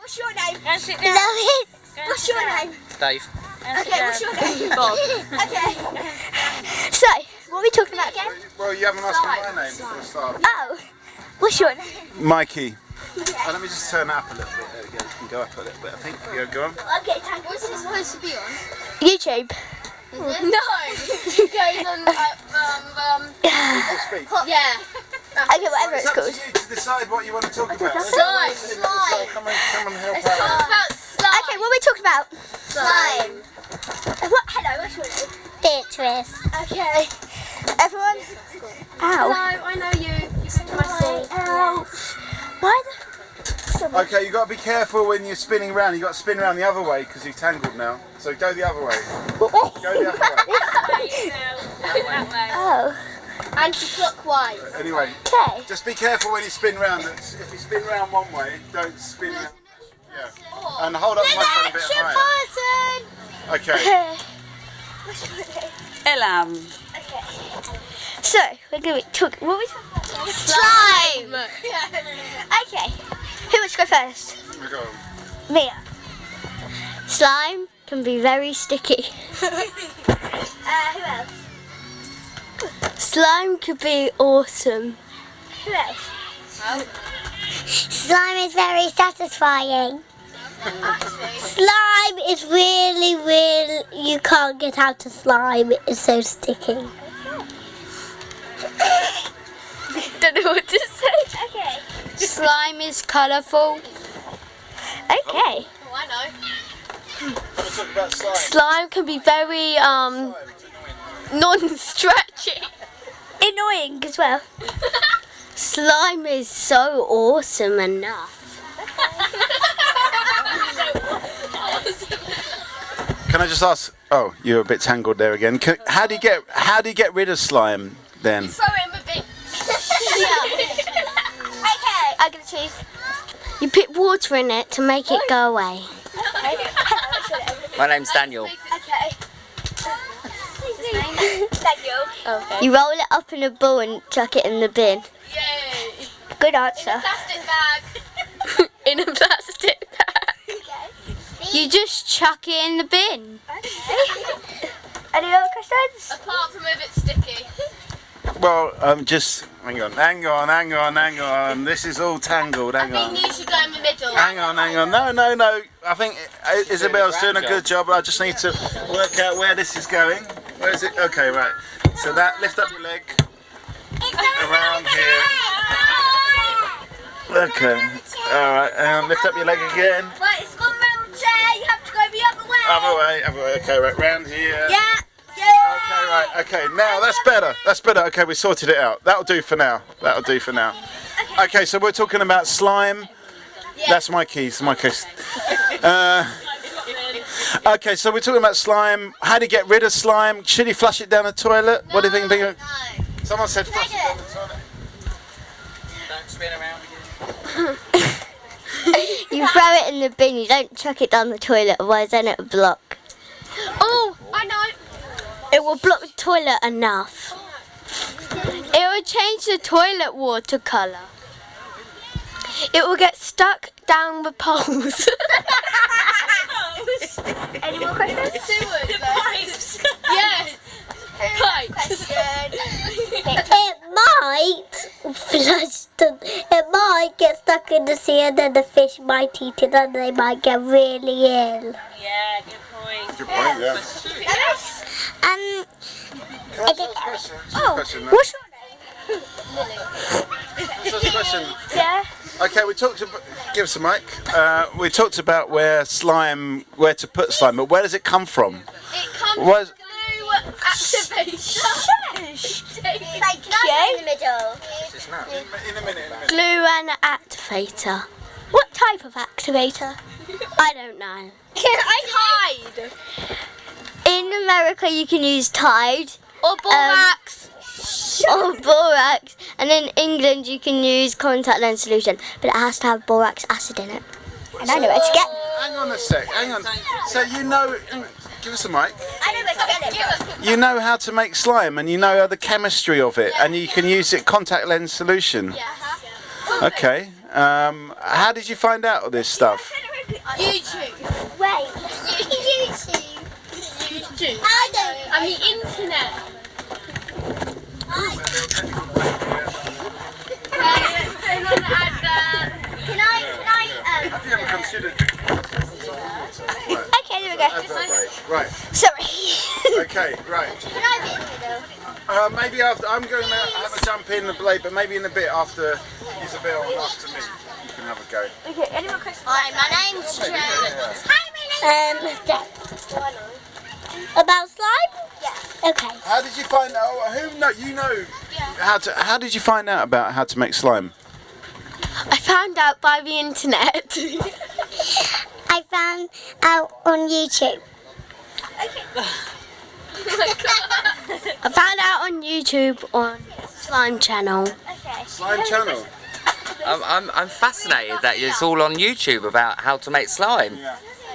What's your name? Lois. What's your name? Dave. Okay, what's your name? Bob. Okay. So, what are we talking about again? Well, you haven't asked me my name before we start. Oh, what's your name? Mikey. Let me just turn that up a little bit. There we go. You can go up a little bit, I think. Yeah, go on. Okay, What's this supposed to be on? YouTube. No. It goes on People speak. yeah. Okay, whatever it's It's up called. to you to decide what you want to talk about. Slime. Come on, help Let's talk out. about slime. Okay, what are we talking about? Slime. What? Hello, what's your name? Beatrice. Okay. Everyone? Ow. Hello, I know you. You sit in my seat. Ow. Why the... Okay, you've got to be careful when you're spinning around. You've got to spin around the other way because you're tangled now. So go the other way. Go the other way. Oh. Anti-clockwise. Anyway, Okay. just be careful when you spin round. If you spin round one way, don't spin round. Yeah. And hold up the microphone a bit higher. Okay. Okay. What's your name? Elam. Okay. So, we're going to talk... What are we talking about? Slime. Okay. Who wants to go first? Go on. Mia. Slime can be very sticky. Who else? Slime could be awesome. Who else? Slime is very satisfying. Slime is really, you can't get out of slime. It's so sticky. Don't know what to say. Okay. Slime is colourful. Okay. Oh, I know. Let's talk about slime. Slime can be very non-stretchy. Annoying as well. Slime is so awesome enough. Can I just ask? Oh, you're a bit tangled there again. How do you get rid of slime then? Throw him a bit. Okay, I'm going to choose. You put water in it to make it go away. My name's Daniel. Okay. Daniel. Okay. You roll it up in a ball and chuck it in the bin. Yay. Good answer. Plastic bag. In a plastic bag. Okay. You just chuck it in the bin. Any other questions? Apart from if it's sticky. Well, just hang on. This is all tangled. Hang I on. think you should go in the middle. Hang on. No. I think Isabel's doing a good job. I just need to work out where this is going. Where is it? Okay, right. So that, lift up your leg. Around here. Okay. Alright, lift up your leg again. Right, it's gone round the chair. You have to go the other way. Other way. Okay, right, round here. Yeah. Okay, right, okay, now that's better. Okay, we sorted it out. That'll do for now. Okay, so we're talking about slime. That's my keys, okay, so we're talking about slime. How do you get rid of slime? Should you flush it down the toilet? What do you think? No. Someone said flush it down the toilet. Don't spin around again. You throw it in the bin. You don't chuck it down the toilet, otherwise then it'll block. Oh, I know. It will block the toilet enough. It will change the toilet water colour. It will get stuck down the poles. Any more questions? Sewers, pipes. Yes. Pipes. It might flush it might get stuck in the sea and then the fish might eat it and they might get really ill. Yeah, good point. Good point, yeah. Um, Can I ask a question? Question, What's your name? Just a question. Yeah. Okay, we talked about. Give us a mic. We talked about where to put slime, but where does it come from? It comes Was- through activation. Thank In you. the middle. In a minute. glue and activator. What type of activator? I don't know. Tide. In America you can use Tide Or borax. or borax, and in England you can use contact lens solution, but it has to have borax acid in it. And I know where to get. Hang on a sec. Hang on. So you know. Give us a mic. I know where to get it. You know how to make slime, and you know the chemistry of it, and you can use it contact lens solution. Yeah. Okay. How did you find out all this stuff? YouTube. Wait. YouTube. YouTube. I don't. And the internet. Can I? Have you ever considered? Okay, there we go. Right. Sorry. Okay. Right. Can I be in the middle? Maybe after I'm going to have a jump in the blade, but maybe in a bit after Isabel and after me, you can have a go. Okay. Any more questions? Hi, my name's Joe. Hi, my name's Joe. About slime? Yeah. Okay. How did you find out? How did you find out about how to make slime? I found out by the internet. I found out on YouTube. I found out on YouTube on Slime Channel. Slime channel. I'm fascinated that it's all on YouTube about how to make slime.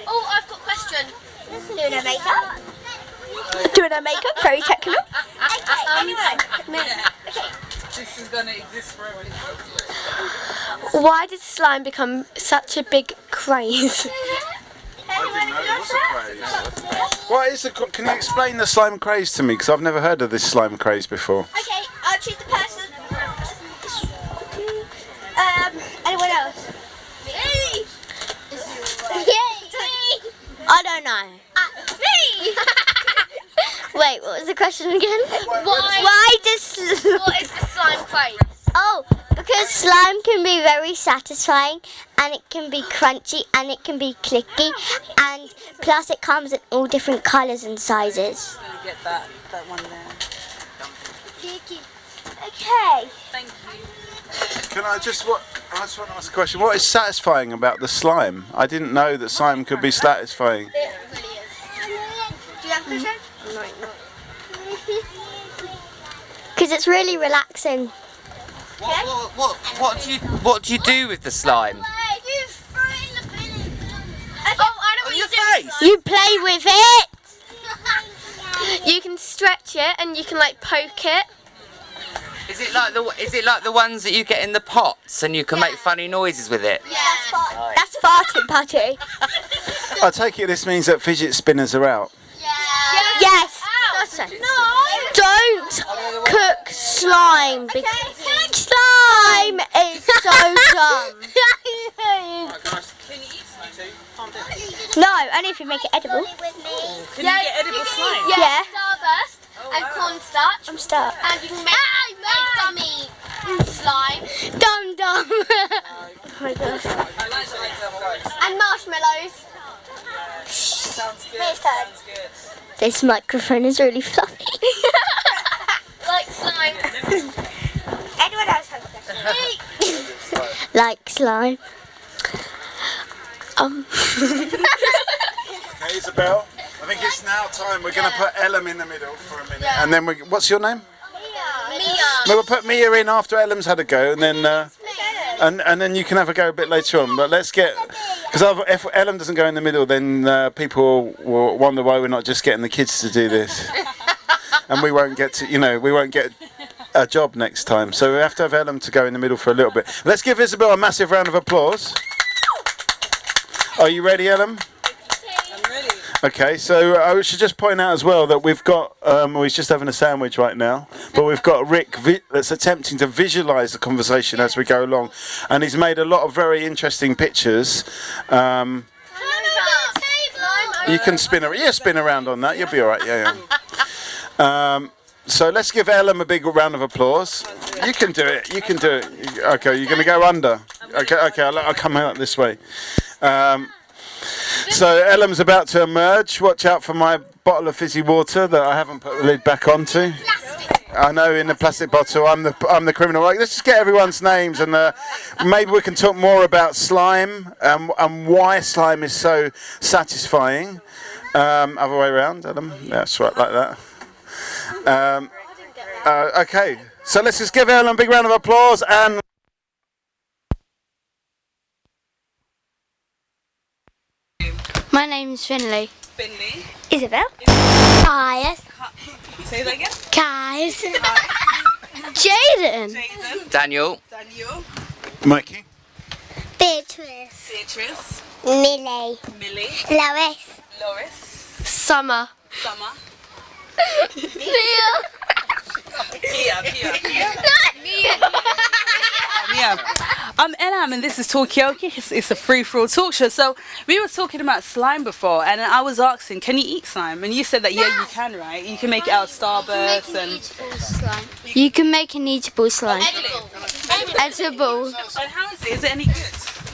Oh, I've got a question. Doing a makeup. Doing a makeup, very technical. This is going to exist forever. Why did slime become such a big craze? I didn't know it was a craze. What is the? Can you explain the slime craze to me? Because I've never heard of this slime craze before. Okay, I'll choose the person. Anyone else? Me. I don't know. Me. Wait, what was the question again? Why does? What is the slime craze? Oh, because slime can be very satisfying, and it can be crunchy, and it can be clicky, and plus it comes in all different colours and sizes. Get that one there. Okay. Thank you. Can I just want to ask a question. What is satisfying about the slime? I didn't know that slime could be satisfying. It really is. Do you have a question? Because it's really relaxing. What do you do with the slime? Oh, I know what you do. You play with it. You can stretch it, and you can like poke it. Is it like the ones that you get in the pots and you can make funny noises with it? Yeah. That's farting, Patty. I take it this means that fidget spinners are out. Yes. Don't cook slime because slime is so dumb. No, only if you make it edible. Can you get edible slime? Yeah. Starburst and cornstarch. I'm stuck. And you can make a dummy slime. Dumb. Oh my gosh. And marshmallows. Sounds good. Next time. Sounds good. This microphone is really fluffy. Like slime. Anyone else have a question? Like slime. Okay, Isabel. I think it's now time. We're going to put Ellum in the middle for a minute, and then what's your name? Mia. No, we'll put Mia in after Ellum's had a go, and then and then you can have a go a bit later on. But let's get, because if Ellum doesn't go in the middle, then people will wonder why we're not just getting the kids to do this, and we won't get to, we won't get a job next time. So we have to have Ellum to go in the middle for a little bit. Let's give Isabel a massive round of applause. Are you ready, Ellum? I'm ready. Okay, so I should just point out as well that we've got, he's just having a sandwich right now, but we've got Rick that's attempting to visualise the conversation as we go along, and he's made a lot of very interesting pictures. You can spin around on that, you'll be alright, yeah. So let's give Ellum a big round of applause. You can do it. Okay, you're going to go under. Okay, I'll come out this way. So Ellum's about to emerge. Watch out for my bottle of fizzy water that I haven't put the lid back onto. I know, in the plastic bottle. I'm the criminal. Right, let's just get everyone's names, and maybe we can talk more about slime and why slime is so satisfying. Other way around, Ellum. That's right, like that. Okay, so let's just give Ellum a big round of applause. And My name's Finley. Finley. Isabel. Caius. Say that again. Caius. Jaden. Jaden. Daniel. Daniel. Mikey. Beatrice. Beatrice. Millie. Millie. Lois. Loris. Summer. Summer. Mia. Yeah. I'm Elam and this is Talkaoke. It's a free-for-all talk show. So we were talking about slime before and I was asking, can you eat slime? And you said that yeah, you can, right? You can make it out of Starburst and... You can make an eatable slime. Edible. And how is it? Is it any good?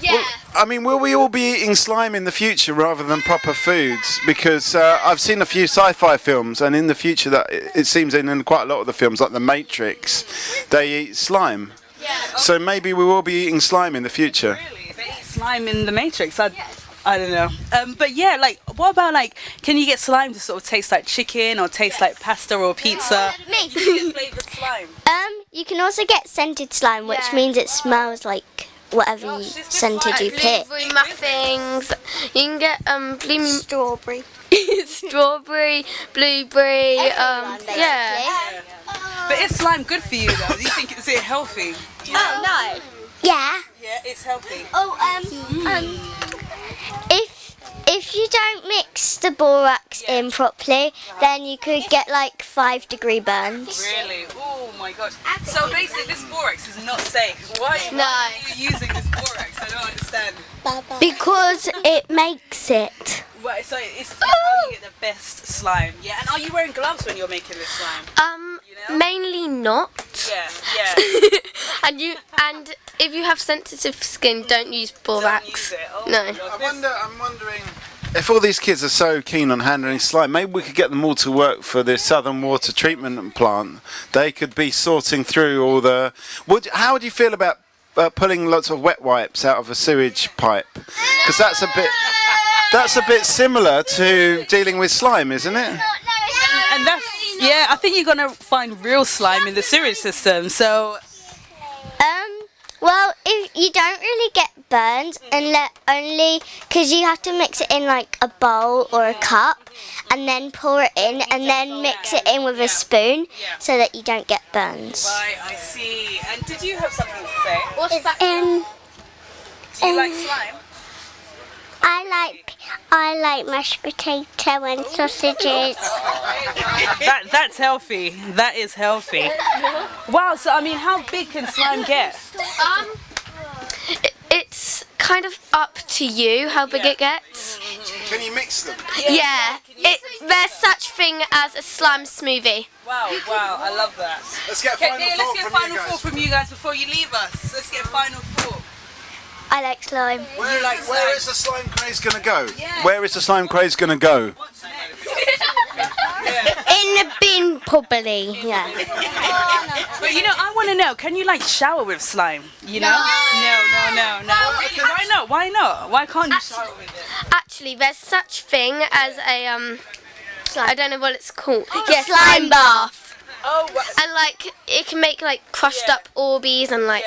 Yeah. I mean, will we all be eating slime in the future rather than proper foods? Because I've seen a few sci-fi films, and in the future, that it seems in quite a lot of the films, like The Matrix, they eat slime. So maybe we will be eating slime in the future. Really? They eat slime in the Matrix? I don't know. But yeah, like, what about like, can you get slime to sort of taste like chicken or taste like pasta or pizza? Me. You can get flavoured slime. You can also get scented slime, which means it smells like whatever scented you pick. Blueberry muffins. You can get blooming Strawberry. strawberry, blueberry. Yeah. But is slime good for you though? Do you think is it healthy? Oh no. Yeah. Yeah, it's healthy. If you don't mix the borax in properly, then you could get like 5-degree burns. Really? Oh my gosh. So basically this borax is not safe. Why No. are you using this borax? I don't understand. Because it makes it. Well, so it's how you get the best slime. Yeah, and are you wearing gloves when you're making this slime? You know? Mainly not. Yeah. And if you have sensitive skin, don't use borax. Don't use it. Oh No. my gosh, I'm wondering if all these kids are so keen on handling slime, maybe we could get them all to work for the Southern Water Treatment Plant. They could be sorting through all the... How would you feel about pulling lots of wet wipes out of a sewage pipe? Because that's a bit similar to dealing with slime, isn't it? And that's, yeah, I think you're going to find real slime in the sewage system, so... Well, if you don't really get burned, only because you have to mix it in like a bowl or a cup, and then pour it in, and then mix it in with a spoon, so that you don't get burns. Right, I see. And did you have something to say? What's that? Do you like slime? I like mashed potato and sausages. That's healthy. That is healthy. Wow, so I mean, how big can slime get? It's kind of up to you how big it gets. Can you mix them? Yeah. There's such thing as a slime smoothie. Wow, I love that. Let's get a Okay, final let's thought get a from final you guys. thought from you guys before you leave us. Let's get a final thought. I like slime. Where is the slime craze going to go? Where is the slime craze going to go? What's next? In the bin, probably. Yeah. But you know, I want to know, can you like shower with slime? You know? No. Why not? Why not? Why can't you shower with it? Actually, there's such thing as a I don't know what it's called. Slime bath. Oh, And like it can make like crushed up Orbeez and like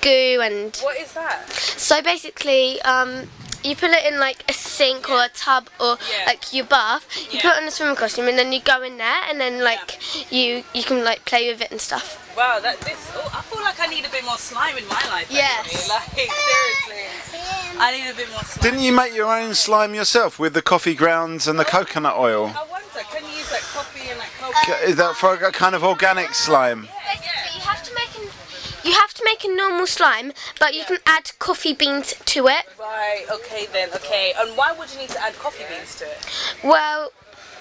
goo and what is that? so basically you put it in like a sink or a tub or like your bath. You put it on a swimming costume and then you go in there and then like you can like play with it and stuff. Wow, I feel like I need a bit more slime in my life. Yes. Actually. Like seriously, I need a bit more slime. Didn't you make your own slime yourself with the coffee grounds and the coconut oil? I wonder, can you use like coffee and like coconut? Is that for a kind of organic slime? Basically, you have to make a normal slime, but you can add coffee beans to it. Right, okay then, okay. And why would you need to add coffee beans to it? Well,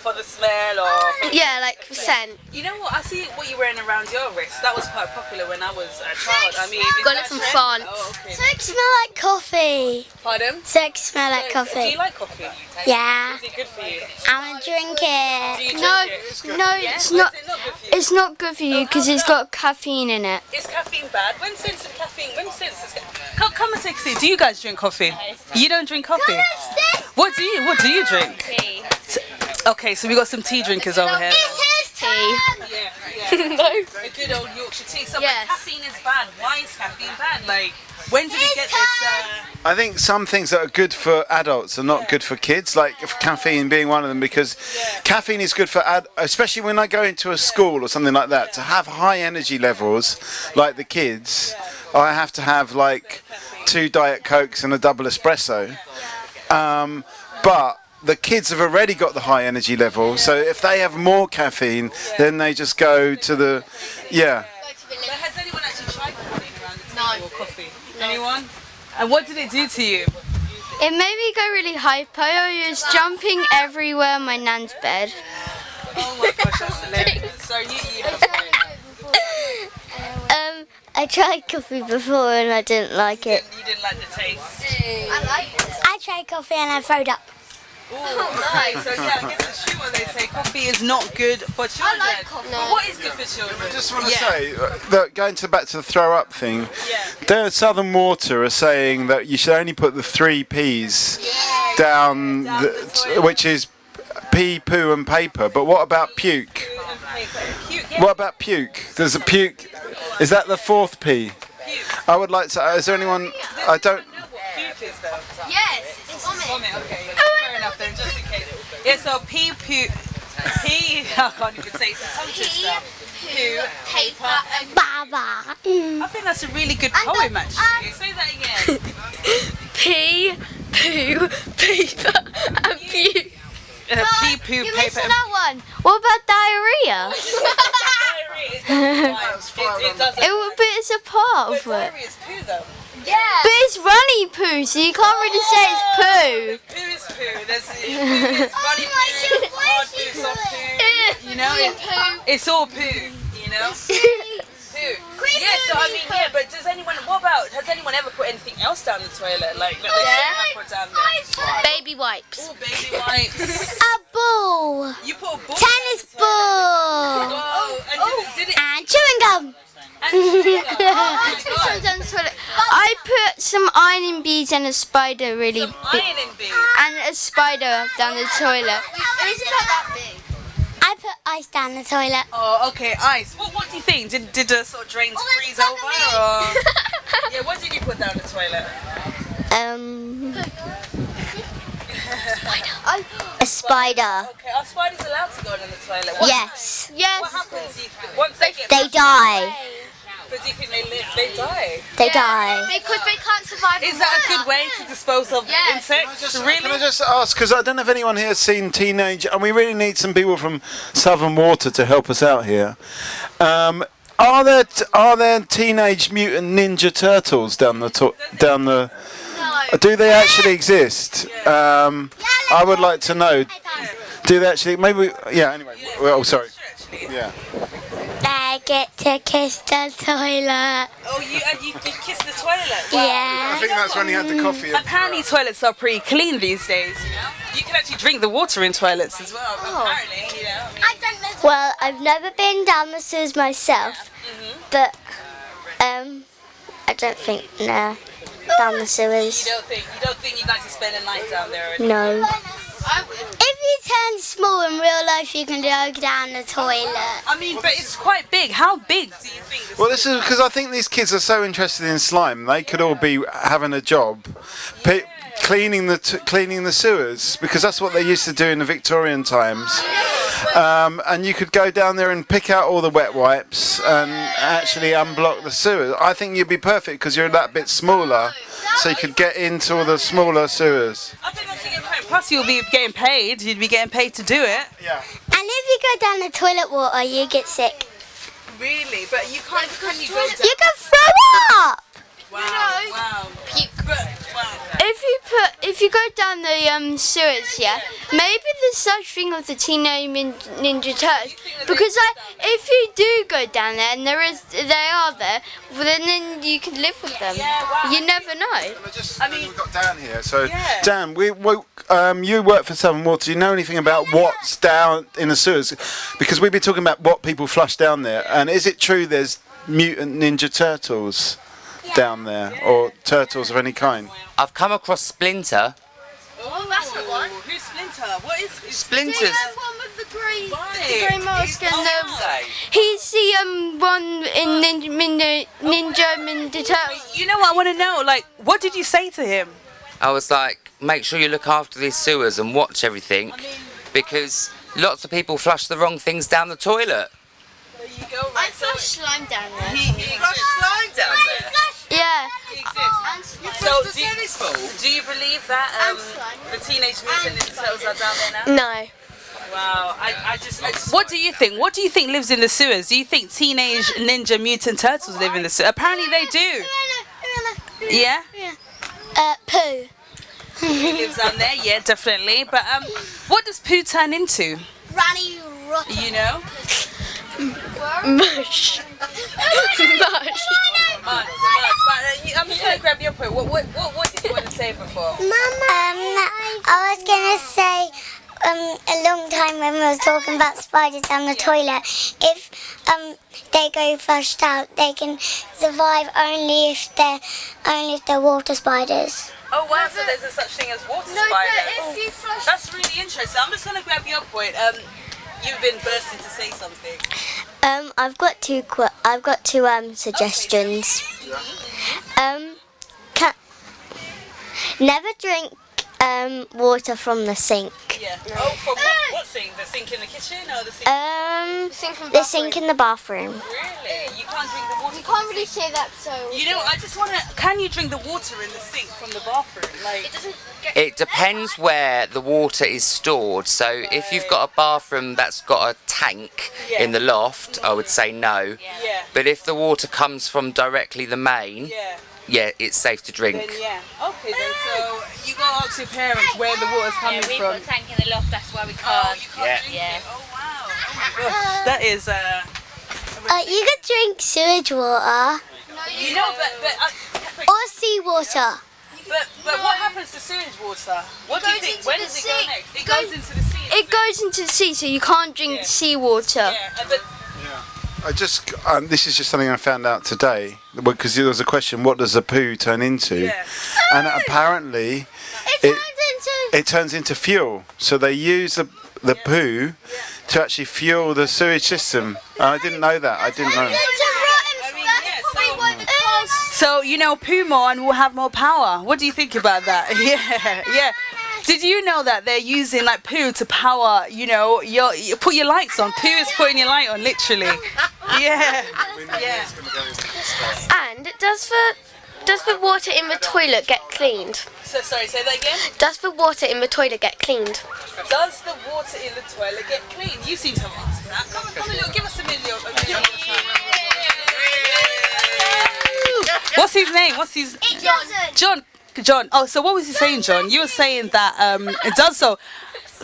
For the smell or... yeah, like scent. You know what, I see what you're wearing around your wrist. That was quite popular when I was a child. I mean, is Got that it from trend? France. Oh, okay. Sex smell like coffee. Pardon? Sex smell like Do coffee. you like coffee? Yeah. Is it good for you? I'm gonna drink Do it. you drink No, it? no, Yeah? it's not. Is it not good for you? It's not good for you because it's got caffeine in it. Is caffeine bad? When since is caffeine? When since is come and take a seat. Do you guys drink coffee? You don't drink coffee? What do you drink? Tea. Okay, so we got some tea drinkers over here. Tea. Yeah. No. A good old Yorkshire tea. So Yes. caffeine is bad. Why is caffeine bad? Like, when did it get this? I think some things that are good for adults are not good for kids, like caffeine being one of them, because caffeine is good for especially when I go into a school or something like that, to have high energy levels like the kids. I have to have like 2 Diet Cokes and a double espresso. But the kids have already got the high energy level, so if they have more caffeine, then they just go to the, yeah. But has anyone actually tried caffeine around the table or coffee? Anyone? And what did it do to you? It made me go really hyper. I was jumping everywhere in my nan's bed. Oh my gosh, that's hilarious. So you have I tried coffee before and I didn't like it. You didn't like the taste? I tried coffee and I throwed up. Oh, nice. So yeah, I guess it's true when they say coffee is not good for children. I like coffee. But what is good for children? I just want to say that going back to the throw up thing, there Southern Water are saying that you should only put the 3 P's down, which is pee, poo and paper. But what about puke? What about puke? There's a puke. Is that the 4th P? I would like to. Is there anyone? I don't. Puke is though. Yes, it's vomit. Okay. Fair enough then, just in case. Yeah, so pee, poo, pee. I can't even say it. Tongue twister. Poo, paper, and Baba. I think that's a really good poem actually. Say that again. Pee, poo, paper, and puke. Pee, poo, You paper. missed that one. What about diarrhea? It doesn't. It's a part of it. Diarrhea is poo though. Yeah. But it's runny poo, so you can't really say it's poo. Poo is poo. There's runny poo, hard poo, soft poo. You know, it's all poo. You know. Poo. Yeah. So I mean, yeah. But does anyone? What about? Has anyone ever put anything else down the toilet? Like that they shouldn't have put down there? Baby wipes. Oh, baby wipes. A ball. You put a ball. Tennis ball. Oh, and did it? And chewing gum. I put some ironing beads and a spider really big, Ironing beads. and a spider down the toilet. It's not that big. I put ice down the toilet. Oh, okay, ice. What do you think? Did the sort of drains freeze over, or yeah? What did you put down the toilet? A spider. Okay, are spiders allowed to go in the toilet? What Yes. What happens once they get? They die. But do you think they live? They die. They die. Because they can't survive. Is that a good way to dispose of insects? Can I Really? just ask, because I don't know if anyone here has seen Teenage, and we really need some people from Southern Water to help us out here. Are there Teenage Mutant Ninja Turtles down the? Do they actually exist? I would like to know. Do they actually? Maybe. Yeah. Anyway. Oh, sorry. Yeah. I get to kiss the toilet. Oh, you kiss the toilet? Wow. I Yeah. think that's when he had the coffee. Apparently toilets are pretty clean these days, you know? You can actually drink the water in toilets as well, apparently, you know? I mean, Well, I've never been down the sewers myself, but I don't think down the sewers. you don't think you'd like to spend a night down there? No. If you turn small in real life, you can go down the toilet. I mean, but it's quite big. How big do you think? Well, this is because I think these kids are so interested in slime. They could all be having a job, cleaning the sewers, because that's what they used to do in the Victorian times. And you could go down there and pick out all the wet wipes and actually unblock the sewers. I think you'd be perfect because you're that bit smaller, so you could get into all the smaller sewers. I think that's a good point. Plus, you'll be getting paid. You'd be getting paid to do it. Yeah. And if you go down the toilet water, you get sick. Really? But you can't. Can you go down? You can throw up. Wow. Wow. Wow. If you go down the sewers, maybe there's such thing of the Teenage Ninja Turtles. Because if you do go down there and they are there, well, then you can live with them. Yeah, wow. You never know. I mean, we've got Dan here. So, Dan, you work for Southern Water. Do you know anything about what's down in the sewers? Because we've been talking about what people flush down there. And is it true there's mutant Ninja Turtles down there, or turtles of any kind? I've come across Splinter. Oh, that's the one. Who's Splinter? What is Splinter's. One with the grey. Grey mask and he's the one in Ninja Turtles. You know what I want to know? Like, what did you say to him? I was like, make sure you look after these sewers and watch everything, because lots of people flush the wrong things down the toilet. There you go. I flushed slime down there. He flushed slime down there. Yeah. He exists. So Do you believe that the Teenage Mutant Ninja Turtles are down there now? No. Wow, I just. What do you think? What do you think lives in the sewers? Do you think Teenage Ninja Mutant Turtles live in the sewers? Apparently they do. Yeah? Pooh. He lives down there, yeah, definitely. But what does Pooh turn into? Ranny Rotten. You know? Mush. Mush. I'm just gonna grab your point. What did you want to say before? I was gonna say a long time when we was talking about spiders down the toilet. If they go flushed out, they can survive only if they're water spiders. Oh wow, so there's a such thing as water spiders. But if you flush. That's really interesting. I'm just gonna grab your point. You've been bursting to say something. I've got two suggestions. Never drink water from the sink. Yeah. Oh, from what sink? The sink in the kitchen or the sink? The sink in the bathroom. Really? You can't drink the water. You can't really say that, so. You know, I just wanna. Can you drink the water in the sink from the bathroom? Like. It doesn't get. It depends where the water is stored. So if you've got a bathroom that's got a tank in the loft, I would say no. Yeah. But if the water comes from directly the main, Yeah. it's safe to drink. Then yeah. Okay then. So you gotta ask your parents where the water's coming We've from. got a tank in the loft, that's why we Oh, can't. you can't drink it. Oh wow. Oh my gosh. That is You could drink sewage water You know, or seawater. but what happens to sewage water? What do you goes think? into Where the does it sea. go next? It goes into the sea. It goes into the sea, so you can't drink seawater. Yeah, but I just this is just something I found out today because there was a question: what does a poo turn into? yeah. And apparently, it turns into fuel. So they use the poo to actually fuel the sewage system. I didn't know that. I didn't know. So you know, poo more and we'll have more power. What do you think about that? Yeah. Did you know that they're using like poo to power? You know, you put your lights on. Poo is putting your light on, literally. Yeah. And does the water in the toilet get cleaned? So sorry, say that again. Does the water in the toilet get cleaned? Does the water in the toilet get clean? You seem to have answered that. Come on, Lil, give us a million. What's his name? John. John. Oh, so what was he saying, John? You were saying that it does so.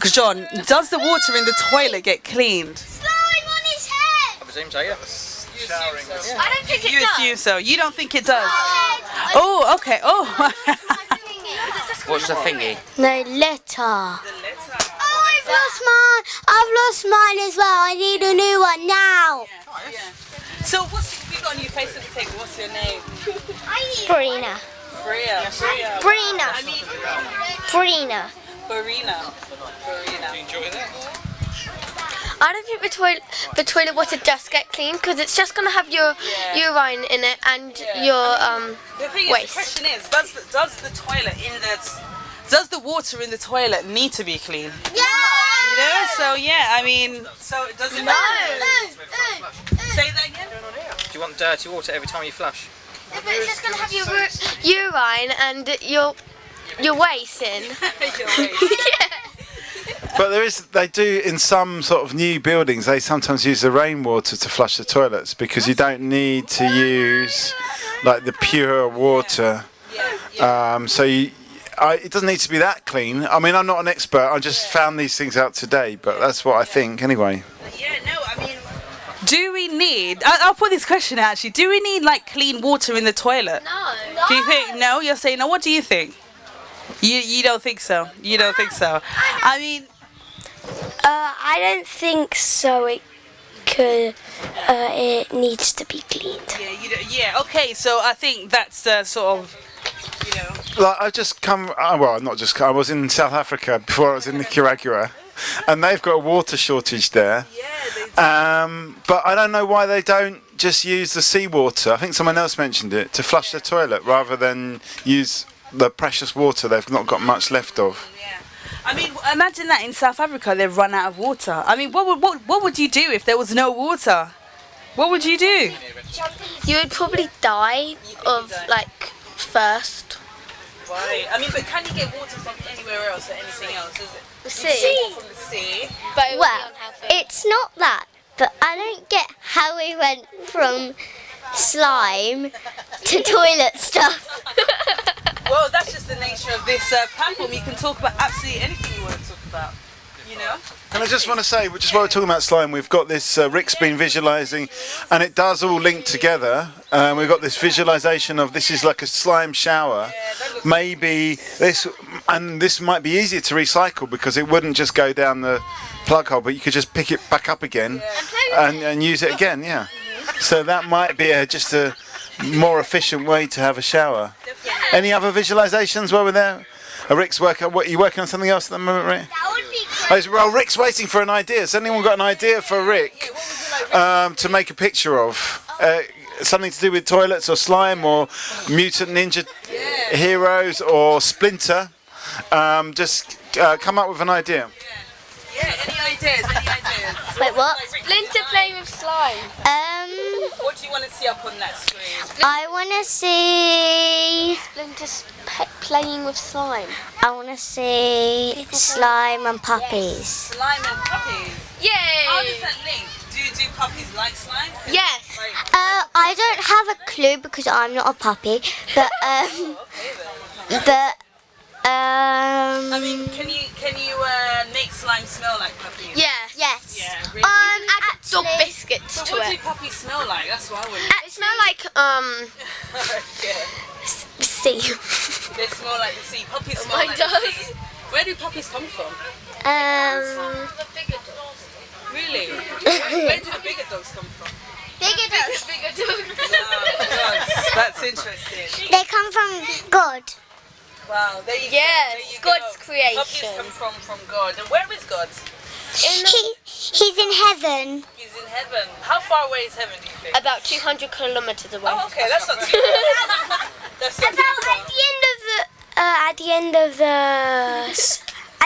John, does the water in the toilet get cleaned? Slime on his head. I presume so, yeah. I don't think You assume so. You don't think it does? Oh, okay. Oh. What's the thingy? No, litter. I've lost mine as well. I need a new one now. So we got a new face at the table. What's your name? Farina. Bria. Farina. I mean, Farina. Farina. Do you enjoy that? I don't think the toilet water does get clean because it's just gonna have your urine in it and your The thing waste. is, the question is, does the water in the toilet need to be clean? Yeah. You know, so yeah, I mean, so it doesn't matter. Say that again? Do you want dirty water every time you flush? But it's just gonna have your urine and your waste in. But they do in some sort of new buildings. They sometimes use the rainwater to flush the toilets because you don't need to use like the pure water. It doesn't need to be that clean. I mean, I'm not an expert. I just found these things out today, but that's what I think anyway. Yeah, no, I mean, do we need? I'll put this question out, actually. Do we need like clean water in the toilet? No. Do you think? No, you're saying no. What do you think? You don't think so? You don't think so? I mean. I don't think so. It needs to be cleaned. Yeah. Okay. So I think that's sort of, you know. Like I've just come. Well, not just come. I was in South Africa before I was in Nicaragua, and they've got a water shortage there. Yeah. They do. But I don't know why they don't just use the seawater. I think someone else mentioned it to flush their toilet rather than use the precious water they've not got much left of. Yeah. I mean, imagine that in South Africa they've run out of water. I mean, what would you do if there was no water? What would you do? You would probably die of like thirst. Right. I mean, but can you get water from anywhere else or anything else? Is it? The You get sea. water from the sea. But it would Well, be unhealthy. it's not that, but I don't get how we went from slime to toilet stuff. Well, that's just the nature of this platform. You can talk about absolutely anything you want to talk about. You know? And I just want to say, just while we're talking about slime, we've got this, Rick's been visualising, and it does all link together. We've got this visualisation of this is like a slime shower. Maybe this, and this might be easier to recycle because it wouldn't just go down the plug hole, but you could just pick it back up again and use it again, yeah. So that might be just a more efficient way to have a shower. Any other visualisations while we're there? Rick's working. What, are you working on something else at the moment, Rick? That would be Oh, well, Rick's waiting for an idea. Has anyone got an idea for Rick to make a picture of? Something to do with toilets or slime or mutant ninja heroes or Splinter. Just come up with an idea. Yeah, any ideas? Any ideas? Wait, what? Splinter playing with slime. What do you want to see up on that screen? I want to see. Splinter's playing with slime. I want to see slime and puppies. Slime and puppies. Yay! How does that link? Do puppies like slime? Yes. Like, I don't have a clue because I'm not a puppy, but okay then. I mean, can you make slime smell like puppies? Yes. yes. Yeah, really. Add dog Actually- biscuits So to what do it. puppies smell like? That's what I want. They smell like sea. They smell like the sea. Puppies smell Mine like does. the sea. Where do puppies come from? Really? Where do the bigger dogs come from? Bigger dogs. Wow, dogs. That's interesting. They come from God. Wow, there you Yes, go. There you God's go. creation. Puppies come from God. And where is God? He's in heaven. He's in heaven. How far away is heaven, do you think? About 200 kilometers away. Oh, okay, that's not too bad. That's not too far. At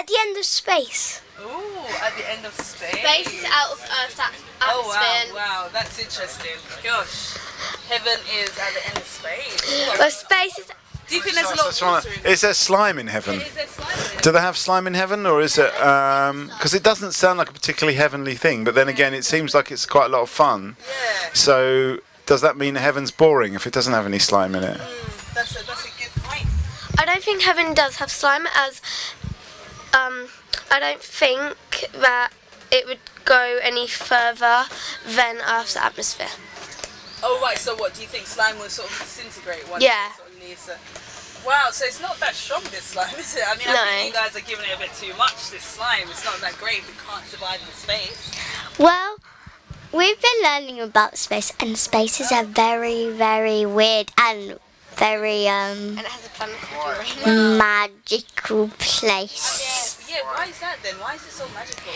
the end of space. Ooh, at the end of space. Space is out of Earth's Oh atmosphere. wow, that's interesting. Gosh, heaven is at the end of space. But space is. Do you think there's a lot of water in Is there slime in heaven? Is there slime in it? Do they have slime in heaven, or is it? Because it doesn't sound like a particularly heavenly thing, but then again, it seems like it's quite a lot of fun. Yeah, So does that mean heaven's boring if it doesn't have any slime in it? that's a good point. I don't think heaven does have slime, as I don't think that it would go any further than Earth's atmosphere. Oh right, so what do you think? Slime will sort of disintegrate once Yeah. it sort of leaves it? Wow, so it's not that strong, this slime, is it? I mean, I No. think you guys are giving it a bit too much, this slime. It's not that great if it can't survive in space. Well, we've been learning about space, and space is a very, very weird and very And it has a planet called Uranus. magical place. Yeah, why is that then? Why is it so magical?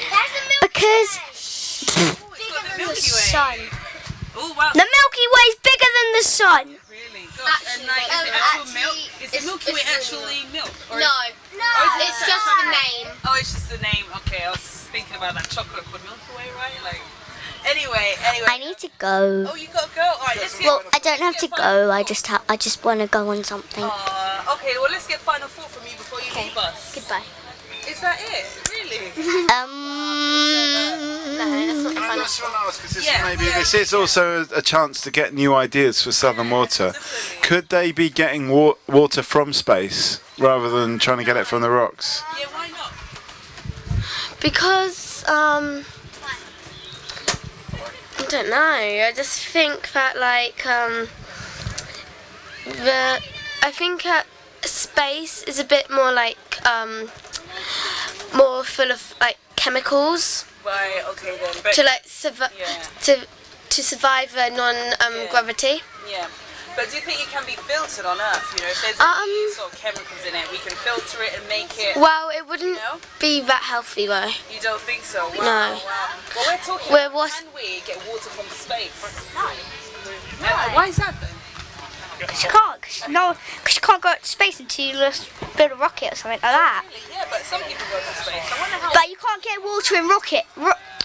Because Oh, it's got the Milky Way. Oh wow, the Milky Way is bigger than the sun. really? Gosh, and like, is it actual milk? Is the Milky Way actually milk? Or No, is it it's just the name. Oh, it's just the name. Okay, I was thinking about that chocolate called Milky Way, right? Like, anyway. I need to go. Oh, you gotta go. All right, let's get. Well, I don't have to go. I just want to go on something. Okay, well, let's get final thought from you before you leave us. Goodbye. Is that it? Really? I just want to ask, because Yeah. maybe this is also a chance to get new ideas for Southern Water. Could they be getting water from space rather than trying to get it from the rocks? Yeah, why not? Because I don't know. I just think that I think space is a bit more more full of chemicals Right. Okay then. But, to yeah. to survive non-gravity. Yeah. But do you think it can be filtered on Earth? You know, if there's any sort of chemicals in it, we can filter it and make it. Well, it wouldn't No? be that healthy though. You don't think so? Wow, No. Wow. Well, we're talking. Well, about what's- can we get water from space? Why is that then? Because you can't go to space until you build a rocket or something like that. Yeah, but some people go to space. I wonder how. But you can't get water in rocket.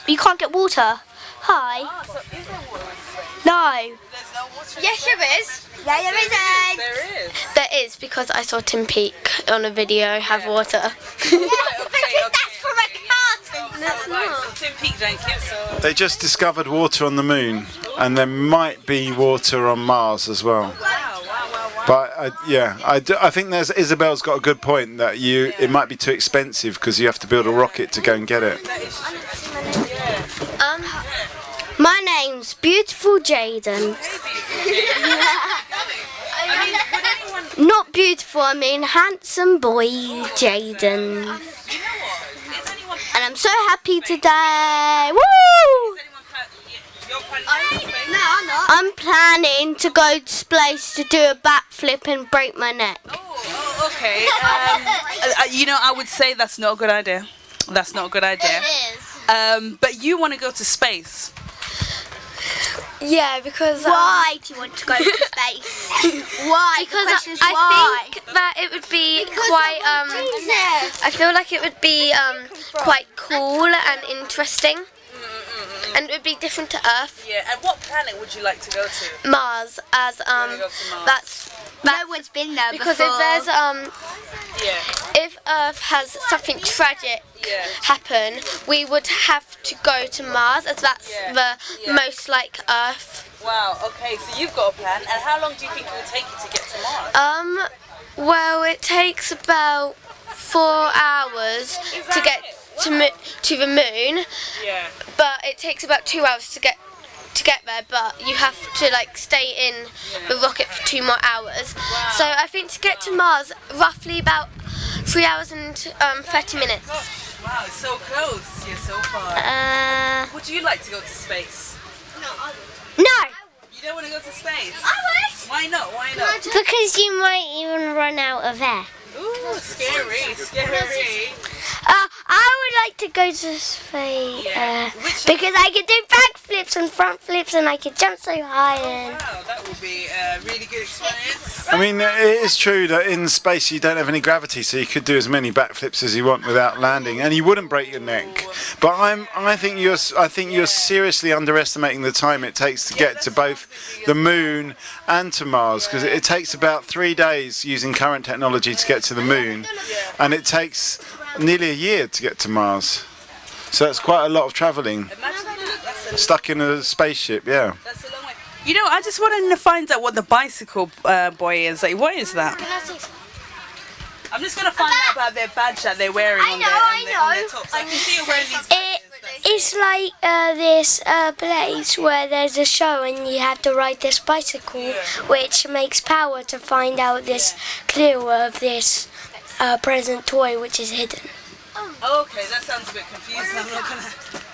You can't get water. Hi. So is there water in space? No. There's no water. Yes, there is. Yeah, there isn't. There is. There is. is because I saw Tim Peake on a video have water. That's not. So Tim Peake drank it, so... They just discovered water on the moon, and there might be water on Mars as well. But I think Isabel's got a good point that it might be too expensive because you have to build a rocket to go and get it. My name's Beautiful Jaden. Not beautiful, I mean handsome boy Jaden. And I'm so happy today. Woo! No, I'm not. I'm planning to go to space to do a backflip and break my neck. Oh, okay. I would say that's not a good idea. That's not a good idea. It is. But you want to go to space. Yeah, because Why do you want to go to space? Why? because The question is I why? think that it would be quite I feel like it would be quite cool and interesting. And it would be different to Earth. Yeah. And what planet would you like to go to? Mars, as Go to Mars. that's No one's been there because before. if there's Yeah. if Earth has something tragic Yeah. happen, we would have to go to Mars, as that's Yeah. the most like Earth. Wow. Okay. So you've got a plan. And how long do you think it will take you to get to Mars? Well, it takes about 4 hours to get to the moon, Yeah. but it takes about 2 hours to get there. But you have to like stay in the rocket for 2 more hours. So I think to get to Mars, roughly about 3 hours and 30 minutes. Wow. It's so close. You're so far. Would you like to go to space? No, You don't want to go to space? I would. Why not? Why not? Because you might even run out of air. Ooh, scary, scary. I would like to go to space Yeah. because I could do backflips and front flips and I could jump so high. And Wow, that would be a really good experience. I mean, it is true that in space you don't have any gravity, so you could do as many backflips as you want without landing, and you wouldn't break your neck. But I think you're seriously underestimating the time it takes to get to both the moon and to Mars, because it takes about 3 days using current technology to get to the moon, and it takes nearly a year to get to Mars. So that's quite a lot of travelling. Imagine that. Stuck in a spaceship, yeah. That's a long way. You know, I just wanted to find out what the bicycle boy is. Like, what is that? I'm just gonna find out about their badge that they're wearing on their tops. I can see you're wearing these badges. it's like this place where there's a show and you have to ride this bicycle, which makes power to find out this clue of this present toy which is hidden. Oh, okay, that sounds a bit confusing. I'm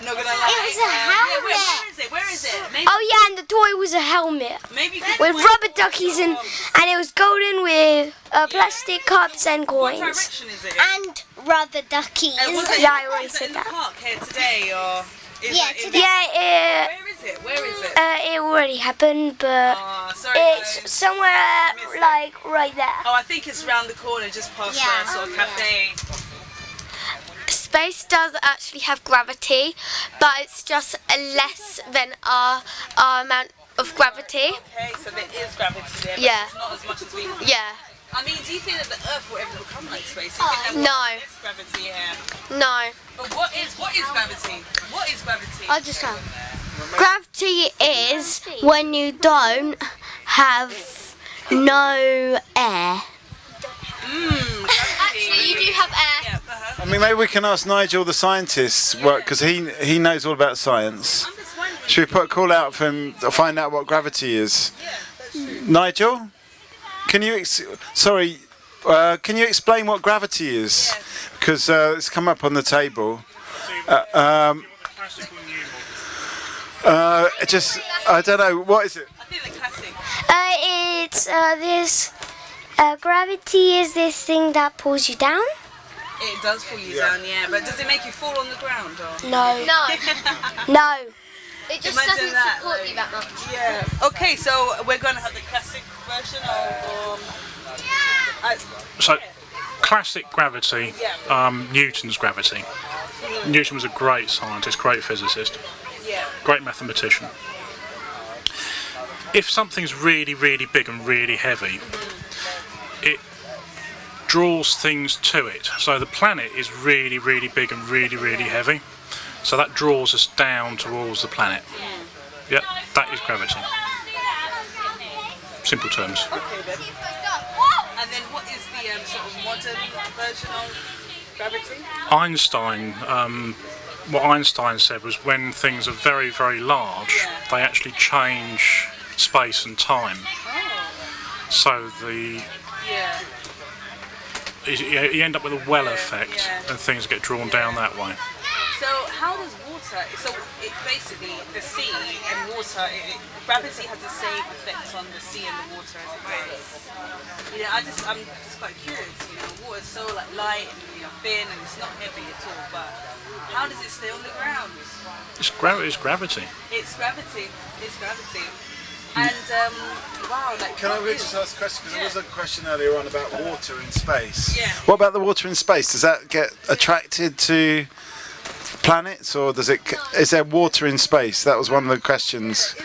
not gonna lie. It was a helmet. Where is it? Where is it? Maybe, Oh yeah, and the toy was a helmet maybe with rubber duckies and it was golden with plastic cups and What coins. direction is it? And rubber duckies. Was it, Yeah, I already was it said in the that. park here today, or is Yeah, it, today. Yeah, Where is it? Where is it? it already happened, but Oh, sorry, it's guys. somewhere like right there. Oh, I think it's round the corner, just past that sort of cafe. Space does actually have gravity, but it's just less than our amount of gravity. Okay, so there is gravity there, but Yeah. it's not as much as we have. Yeah. I mean, do you think that the Earth will ever become like space? Do you think there No. will be less gravity here? No. But what is gravity? What is gravity? I'll just tell. Gravity is when you don't have no air. Actually, you do have air. Yeah, I mean, maybe we can ask Nigel, the scientist, because he knows all about science. I'm just wondering. Should we put a call out for him to find out what gravity is? Nigel, can you can you explain what gravity is? Because it's come up on the table. I don't know, what is it? I think the classic. It's this. Gravity is this thing that pulls you down. It does pull you down, yeah. But does it make you fall on the ground, or? No. No. No. It just Imagine doesn't that, support like- you that much. Yeah. Okay, so we're gonna have the classic version, or So, classic gravity, Newton's gravity. Newton was a great scientist, great physicist, great mathematician. If something's really, really big and really heavy, it draws things to it. So the planet is really, really big and really, really heavy. So that draws us down towards the planet. Yeah, that is gravity. Simple terms. Okay then. And then what is the sort of modern version of gravity? What Einstein said was when things are very, very large, they actually change space and time. So you end up with a well effect, and things get drawn down that way. So how does water, basically the sea and water, gravity has the same effect on the sea and the water as it does? I'm just quite curious, water is so light and thin and it's not heavy at all, but how does it stay on the ground? It's gravity. It's gravity. And wow, Can I really just ask a question? Because there was a question earlier on about water in space. Yeah. What about the water in space? Does that get attracted to planets, or is there water in space? That was one of the questions.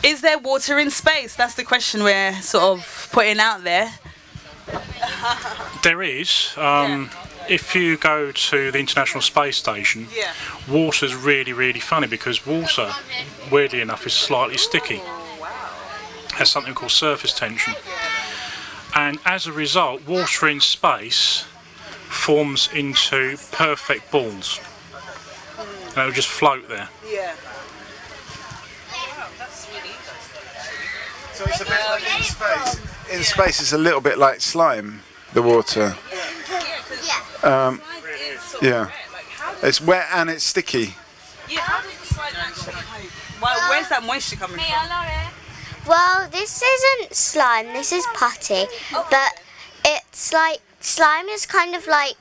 Is there water in space? That's the question we're sort of putting out there. There is. If you go to the International Space Station, water's really, really funny because water, weirdly enough, is slightly sticky. Has something called surface tension. And as a result, water in space forms into perfect balls. And it will just float there. Yeah. So it's a bit like in space. In space, it's a little bit like slime, the water. Yeah. It's wet and it's sticky. Yeah, how does the slime actually where's that moisture coming from? Well, this isn't slime, this is putty. But it's like, slime is kind of like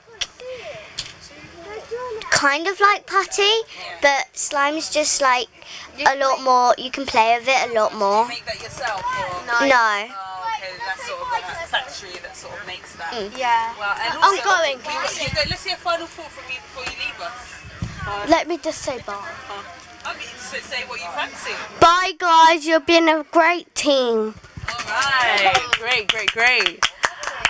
putty, but slime is just like a lot more, you can play with it a lot more. Make that yourself? Or? No. Oh, okay, that's sort of like a factory that sort of makes that. Yeah. Well, and I'm also, going. Let's see a final thought from you before you leave us. Let me just say bye. So say what you fancy. Bye, guys. You've been a great team. Alright, great.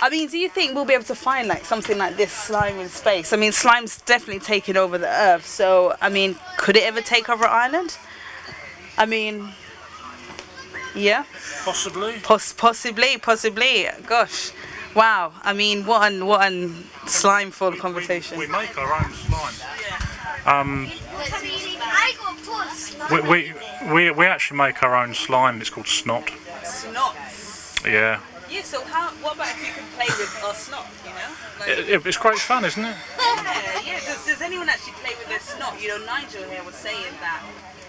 I mean, do you think we'll be able to find like something like this slime in space? I mean, slime's definitely taken over the Earth, so I mean, could it ever take over Ireland? I mean, yeah. Possibly. Possibly. Gosh, wow. I mean, what an slime-full conversation. We make our own slime. We actually make our own slime. It's called snot. Snot. Yeah. Yeah. So what about if you can play with our snot? It's great fun, isn't it? Yeah. Does anyone actually play with their snot? Nigel here was saying that.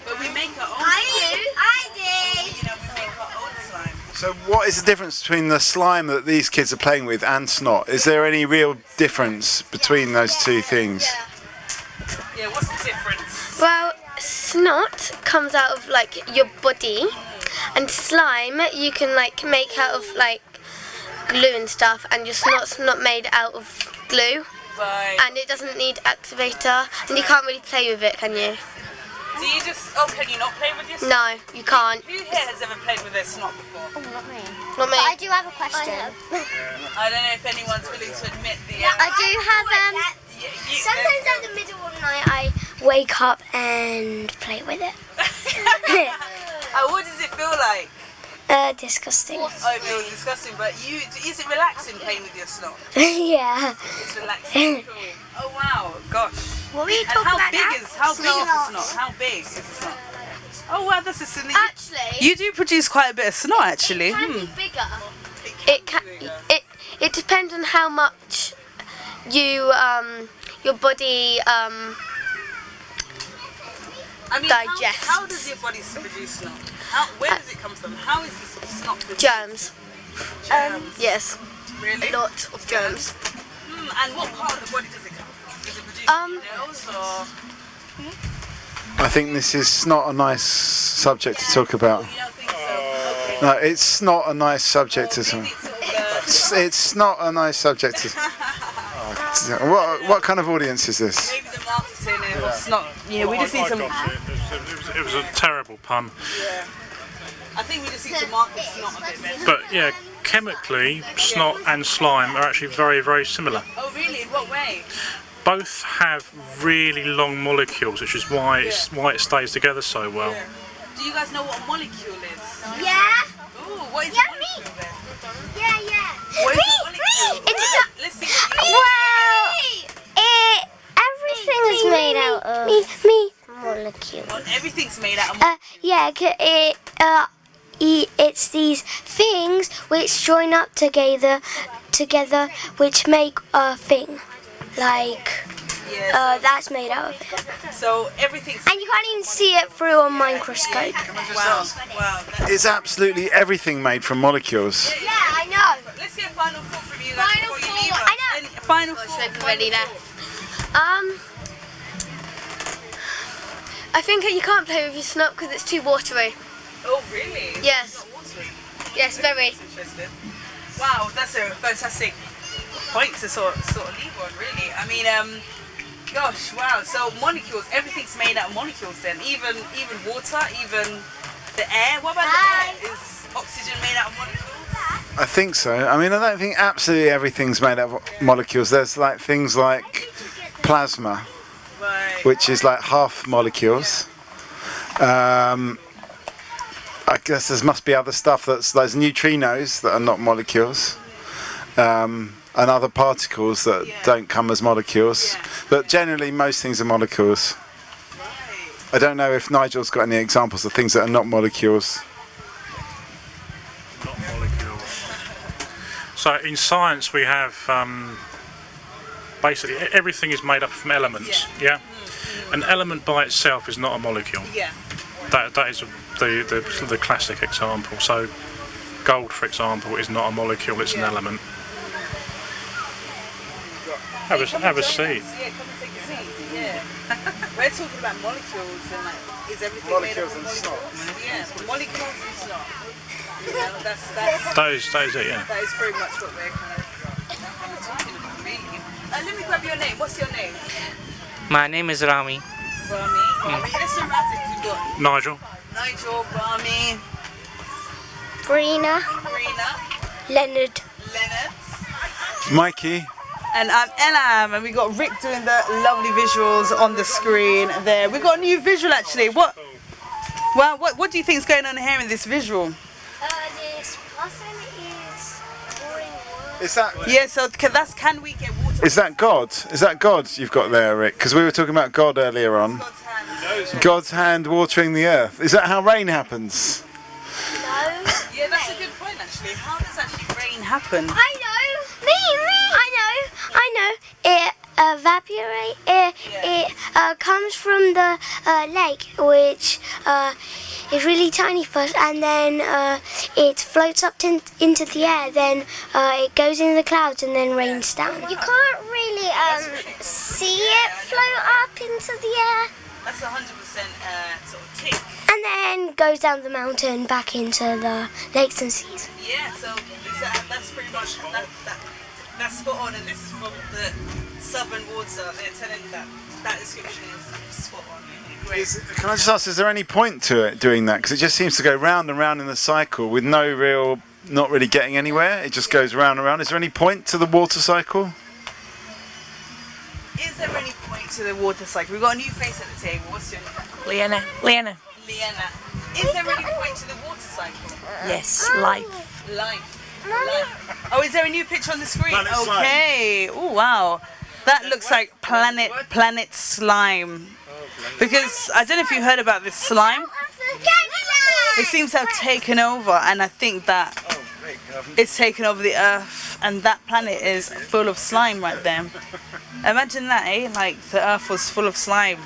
But we make our own. I do. We make our own slime. So what is the difference between the slime that these kids are playing with and snot? Is there any real difference between those two things? Yeah, what's the difference? Well, snot comes out of like your body, and slime you can like make out of like glue and stuff, and your snot's not made out of glue, Right. and it doesn't need activator, and you can't really play with it, can you? Do you can you not play with your snot? No, you can't. Who here has ever played with their snot before? Not me. But I do have a question. I don't know if anyone's willing to admit the... I do have Sometimes at the middle of the night, I wake up and play with it. What does it feel like? Disgusting. Oh, it feels disgusting, but is it relaxing playing with your snot? Yeah. It's relaxing. Cool. Oh wow, gosh. What were you And talking how about big now? is the snot? How big is the snot? Oh wow, that's a snot. Actually, You do produce quite a bit of snot actually. it can be bigger. It depends on how much you your body I mean, digest. How does your body produce snot? Where does it come from? How is this snot produced? Germs. Germs. Yes, Really? a lot of germs. And what part of the body does it come from? Does it produce nails or? I think this is not a nice subject to talk about. You don't think so? Okay. No, it's not a nice subject to talk. It's not a nice subject to. What kind of audience is this? Maybe the marketing and snot. Yeah, we just need some. It was a terrible pun. Yeah. I think we just need to market snot a bit better. But yeah, chemically, snot and slime are actually very, very similar. Oh really? In what way? Both have really long molecules, which is why it stays together so well. Do you guys know what a molecule is? Yeah. Ooh, what is Yeah, a molecule then? Yeah. What is a molecule? Let's see. Well, everything is made out of molecules. Well, everything's made out of It's these things which join up together, which make a thing. Like, that's made out of it. So everything's. And you can't even see it through a microscope. Wow. It's absolutely everything made from molecules. Yeah, I know. Let's get a final thought from you guys before you leave us. I know. Final thought. Ready now. I think you can't play with your snot because it's too watery. Oh really? Yes. Yes, very. Interesting. Wow, that's a fantastic point to sort of leave on, really. I mean, gosh, wow. So molecules, everything's made out of molecules then. Even water, even the air. What about the air? Is oxygen made out of molecules? I think so. I mean, I don't think absolutely everything's made out of molecules. There's like things like plasma, Right. which is like half molecules. I guess there must be other stuff there's neutrinos that are not molecules, and other particles that don't come as molecules. But generally, most things are molecules. I don't know if Nigel's got any examples of things that are not molecules. Not molecules. So in science we have basically everything is made up from elements. Yeah. An element by itself is not a molecule. Yeah. That is the classic example. So gold, for example, is not a molecule; it's an element. Have a seat. Yeah, come and take a seat. Yeah. We're talking about molecules and like, is everything Molecules made and up of snot. molecules? Yeah, molecules and snot. You know, that's That is it. Yeah. that is very much what we're kind of talking about, really. Let me grab your name. What's your name? My name is Rami. Rami. Let's dramatic. You've got Nigel. Nigel, Rami, Brina, Karina, Leonard. Leonard. Mikey. And I'm Elam, and we got Rick doing the lovely visuals on the screen there. We got a new visual actually. What do you think is going on here in this visual? This person is pouring water. Is that So can we get water? is that God? Is that God you've got there, Rick? Because we were talking about God earlier on. God's hand. God's hand watering the earth. Is that how rain happens? Yeah, that's a good point actually. How does actually rain happen? I know. Me. I know. It evaporates. It comes from the lake, which is really tiny first, and then it floats up into the air. Then it goes into the clouds, and then rains down. You can't really see it float up into the air, That's 100% sort of tick. and then goes down the mountain back into the lakes and seas. Yeah, so that's pretty much that's spot on, and this is from the southern water. They're telling that description is spot on. Great. Can I just ask, is there any point to it doing that? Because it just seems to go round and round in the cycle with not really getting anywhere. It just goes round and round. Is there any point to the water cycle? Is there any point to the water cycle? We've got a new face at the table. What's your name? Liana. Leanna. Is there any point to the water cycle? Yes, life. Life. Oh, is there a new picture on the screen? Planet Slime. Okay. Oh wow, that looks like planet slime. Because I don't know if you heard about this slime. It seems to have taken over, and I think that it's taken over the Earth, and that planet is full of slime right there. Imagine that, eh? Like the Earth was full of slime.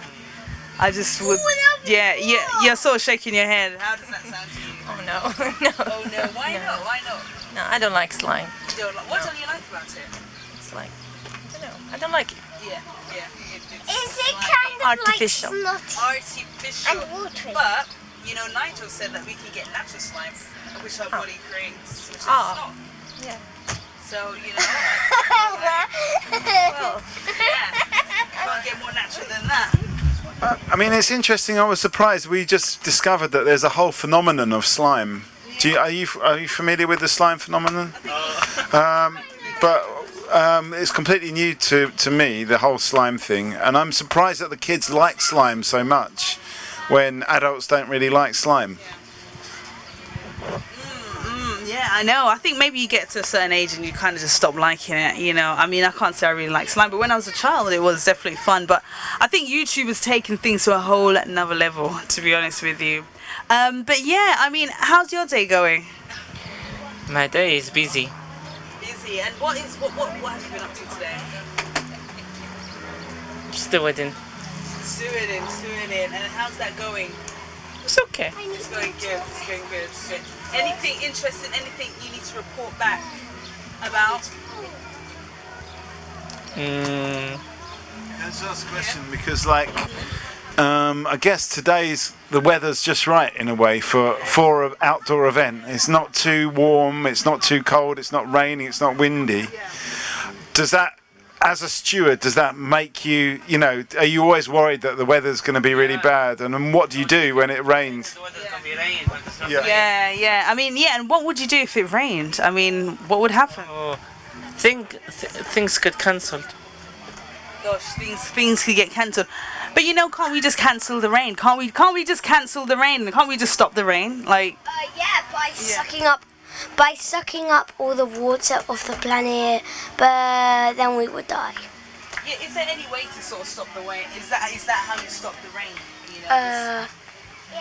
I just would. Yeah. You're sort of shaking your head. How does that sound to you? Oh no, no. Oh no, why not? Why not? No, I don't like slime. You don't like, what don't you like about it? It's like, I don't know. I don't like it. Yeah. It's Is it slimy. kind of Artificial. like snotty Artificial. and watery? But, Nigel said that we can get natural slime, which our body creates, which is Oh. snot. Yeah. So, Well, yeah, can't get more natural than that. I mean, it's interesting. I was surprised. We just discovered that there's a whole phenomenon of slime Are you familiar with the slime phenomenon? It's completely new to me, the whole slime thing, and I'm surprised that the kids like slime so much when adults don't really like slime. Yeah, I know. I think maybe you get to a certain age and you kind of just stop liking it, you know. I mean, I can't say I really like slime, but when I was a child, it was definitely fun. But I think YouTube has taken things to a whole another level, to be honest with you. But yeah, I mean, how's your day going? My day is busy. Busy. And what have you been up to today? Stewarding. Stewarding. And how's that going? It's okay. It's going good. It's going good. Anything interesting? Anything you need to report back about? Can I just ask a question? Because I guess the weather's just right in a way for an outdoor event. It's not too warm. It's not too cold. It's not raining. It's not windy. Does that, as a steward, does that make you, are you always worried that the weather's going to be really bad? And then what do you do when it rains? Yeah. I mean, and what would you do if it rained? I mean, what would happen? Things get cancelled. Gosh, things could get cancelled. But can't we just cancel the rain? Can't we just cancel the rain? Can't we just stop the rain? By sucking up all the water off the planet, but then we would die. Yeah, is there any way to sort of stop the rain? Is that how you stop the rain?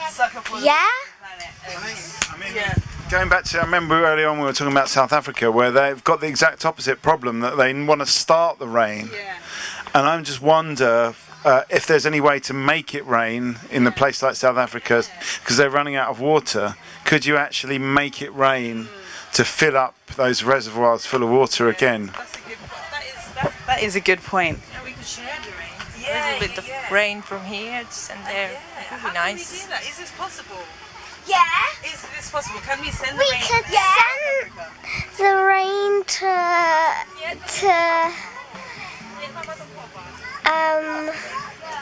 Suck up all the water off the planet. Going back to, I remember early on we were talking about South Africa, where they've got the exact opposite problem, that they want to start the rain. Yeah. And I just wonder if there's any way to make it rain in a place like South Africa, because they're running out of water. Could you actually make it rain to fill up those reservoirs full of water again? That is a good point. Yeah, we could share the rain. A little bit of rain from here and there. That would be nice. Can we do that? Is this possible? Yeah. Is this possible? Can we send the We rain? could send the rain to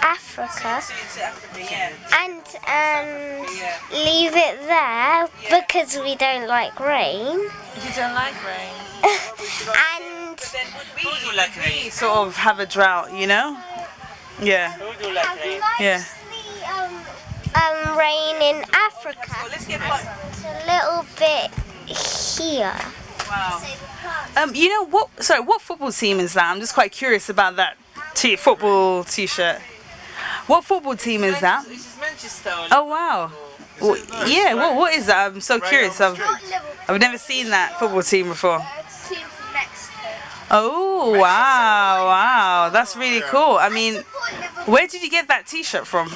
Africa and leave it there because we don't like rain. You don't like rain. And We sort of have a drought, Yeah. Yeah. Rain in Africa. Let's get It's a little bit here. Wow. What football team is that? I'm just quite curious about that football t-shirt. What football team is that? It's Manchester. Oh wow. What is that? I'm so curious. I've never seen that football team before. Oh wow, that's really cool. I mean, where did you get that t-shirt from?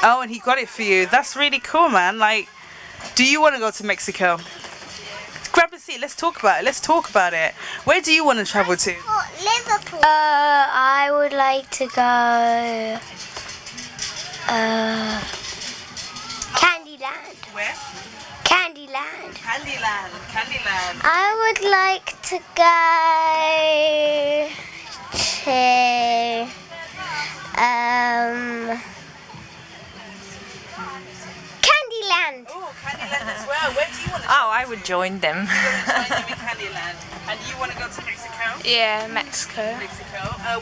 Oh, and he got it for you. That's really cool, man. Do you want to go to Mexico? Grab a seat. Let's talk about it. Where do you want to travel to? Liverpool. I would like to go Candyland. Where? Candyland. Candyland. I would like to go to Candyland. Oh, Candyland as well. Where do you want to Oh, I would join them. Candyland. And you want to go to Mexico? Yeah, Mexico.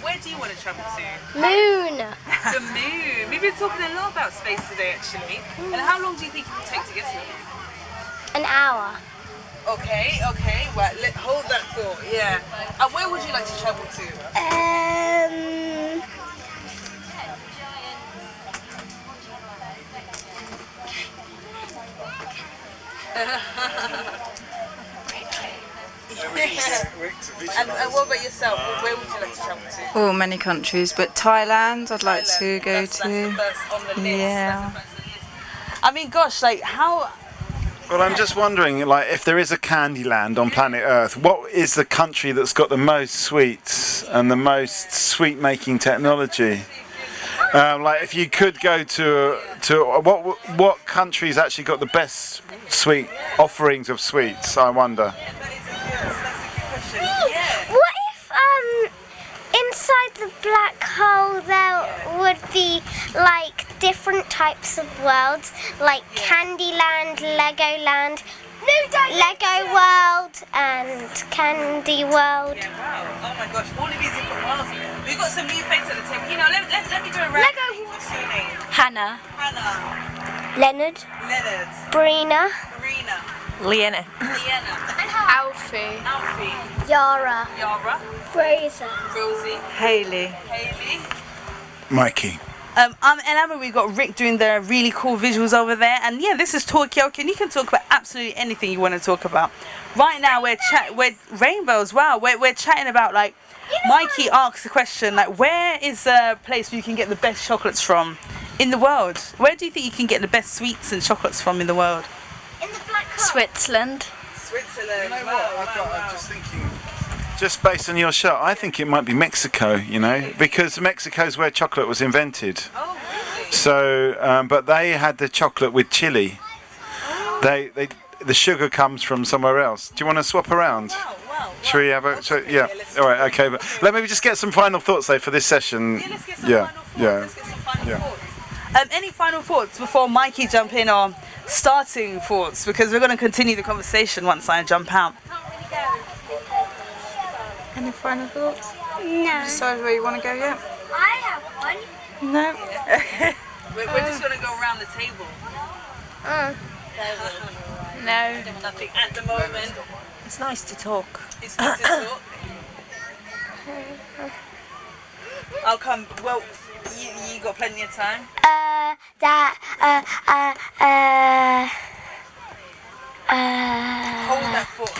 Where do you want to travel to? Moon. The moon. We've been talking a lot about space today, actually. And how long do you think it will take to get to the moon? An hour. Okay. Well, hold that thought. Yeah. And where would you like to travel to? And what about yourself? Where would you like to travel to? Oh, many countries, but Thailand I'd like to go That's to. the first on the list. Yeah. That's the first on the list. I mean, gosh, how... Well, I'm just wondering, if there is a Candyland on planet Earth, what is the country that's got the most sweets and the most sweet-making technology? If you could go to what country's actually got the best sweet offerings of sweets? I wonder. What if inside the black hole there would be different types of worlds, like Candyland, Legoland, Lego World, and Candy World. Yeah, wow. Oh my gosh, all of these different worlds. We've got some new faces at the table. You know, let me do a round. What's your name? Hannah. Hannah. Leonard, Leonard. Brina, Karina. Liana. Liana. Alfie. Alfie. Yara, Yara. Fraser, Rosie. Haley. Haley. Mikey. I'm Emma. We've got Rick doing the really cool visuals over there, and yeah, this is Talkaoke, and you can talk about absolutely anything you want to talk about. Right now, we're rainbows. Wow, we're chatting about, like, Mikey asked the question, like, where is a place where you can get the best chocolates from in the world? Where do you think you can get the best sweets and chocolates from in the world? Switzerland. Switzerland. You know what? I'm just thinking, just based on your shot, I think it might be Mexico, you know, because Mexico's where chocolate was invented. Oh, really? So, but they had the chocolate with chili. The sugar comes from somewhere else. Do you want to swap around? Wow. Should we have a? Yeah. All right. Okay. But let me just get some final thoughts though for this session. Yeah, let's get some final thoughts. Let's get some final thoughts. Any final thoughts before Mikey jump in, or starting thoughts? Because we're going to continue the conversation once I jump out. Any final thoughts? No. Decide where you want to go yet? I have one. No. We're just going to go around the table. No. Nothing at the moment. It's nice to talk. It's good to talk. I'll come. Well, you got plenty of time. Hold that thought.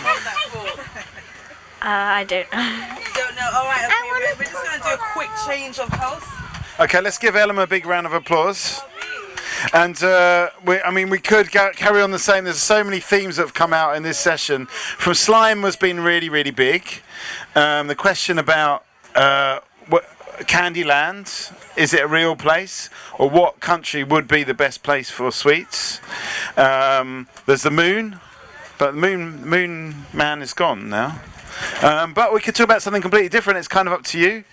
I don't know. You don't know? Alright, okay, we're just going to do a quick change of house. Okay. Let's give Ellen a big round of applause. And we could carry on the same. There's so many themes that have come out in this session. From slime has been really, really big. The question about Candyland, is it a real place, or what country would be the best place for sweets? There's the moon, but the moon man is gone now. But we could talk about something completely different. It's kind of up to you.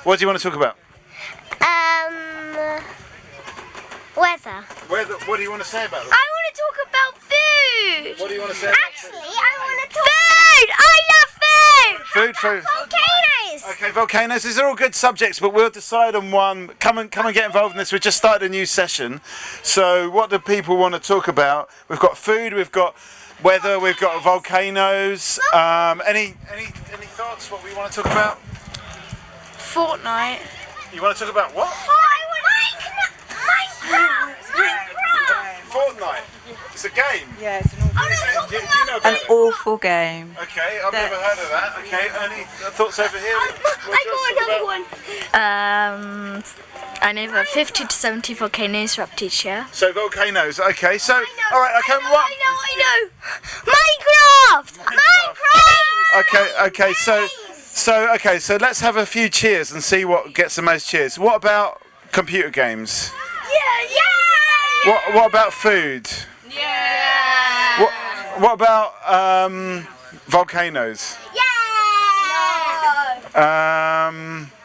What do you want to talk about? Weather. What do you want to say about it? I want to talk about food. What do you want to say about Actually, I want to talk food. I love food. Food. Volcanoes. Okay, volcanoes. These are all good subjects, but we'll decide on one. Come and get involved in this. We've just started a new session. So, what do people want to talk about? We've got food. We've got weather. We've got volcanoes. Any thoughts? What we want to talk about? Fortnite. You want to talk about what? Fortnite. It's a game. Yeah, it's an awful, Do you know about an it? awful game. Okay, I've never heard of that. Okay, any thoughts over here? I know about 50 to 70 volcanoes erupt each year. So volcanoes. Okay, so all right. Okay, what? I know. Minecraft. Okay. So let's have a few cheers and see what gets the most cheers. What about computer games? Yeah. What about food? Yeah. What about volcanoes? Yeah.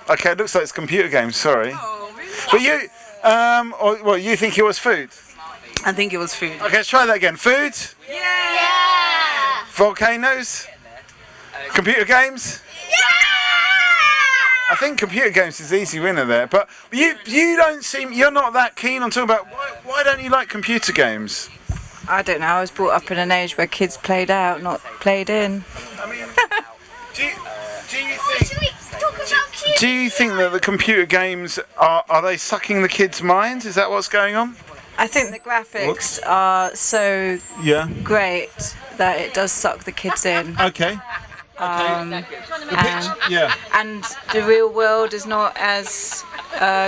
Okay, it looks like it's computer games. Sorry, but you think it was food? I think it was food. Okay, let's try that again. Food? Yeah. Volcanoes? Computer games? I think computer games is the easy winner there, but you don't seem, you're not that keen on talking about why don't you like computer games? I don't know. I was brought up in an age where kids played out, not played in. I mean, do you think that the computer games are they sucking the kids' minds? Is that what's going on? I think the graphics are so great that it does suck the kids in. Okay. And Yeah. the real world is not as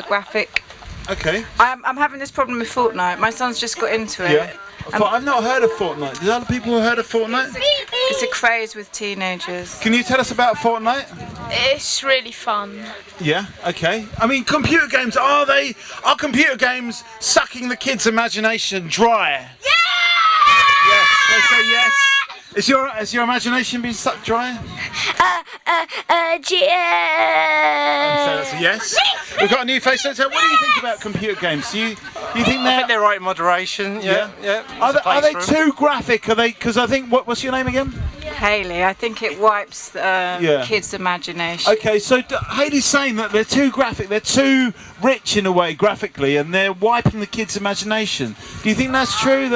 graphic. Okay. I'm having this problem with Fortnite. My son's just got into it. Yeah. I've not heard of Fortnite. Did other people heard of Fortnite? It's a craze with teenagers. Can you tell us about Fortnite? It's really fun. Yeah. Okay. I mean, computer games. Are computer games sucking the kids' imagination dry? Yeah. Yes. They say yes. Has your imagination been sucked dry? Yeah. So that's a yes. We've got a new face. So what do you think about computer games? Do you think they're right in moderation. Yeah. Are they too graphic? Are they? Because I think what's your name again? Hayley, I think it wipes kids' imagination. Okay, so Hayley's saying that they're too graphic, they're too rich in a way graphically, and they're wiping the kids' imagination. Do you think that's true?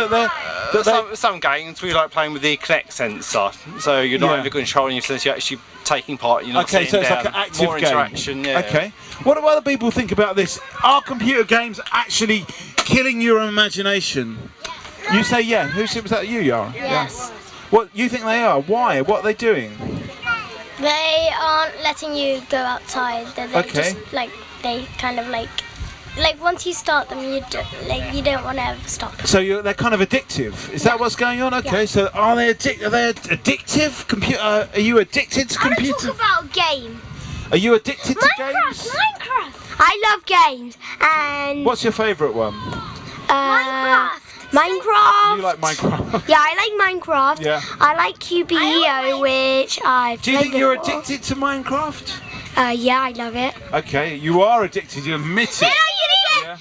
Some games we like playing with the Kinect sensor, so you're not only controlling yourself, you're actually taking part. You're not okay, so it's down. like an active more game. Interaction. Yeah. Okay. What do other people think about this? Are computer games actually killing your imagination? You say yeah. Who was that? You, Yara? Yes. What you think they are? Why? What are they doing? They aren't letting you go outside. They're Okay. just they kind of like once you start them, you don't want to ever stop. So they're kind of addictive. Is that what's going on? Okay. Yeah. So are they addictive? Computer? Are you addicted to computer? Talk about game. Are you addicted to games? Minecraft. I love games. And What's your favourite one? Minecraft. You like Minecraft? Yeah, I like Minecraft. Yeah. I like QBEO, which I've Do you played think you're before. addicted to Minecraft? Yeah, I love it. Okay, you are addicted. You admit it. Yeah.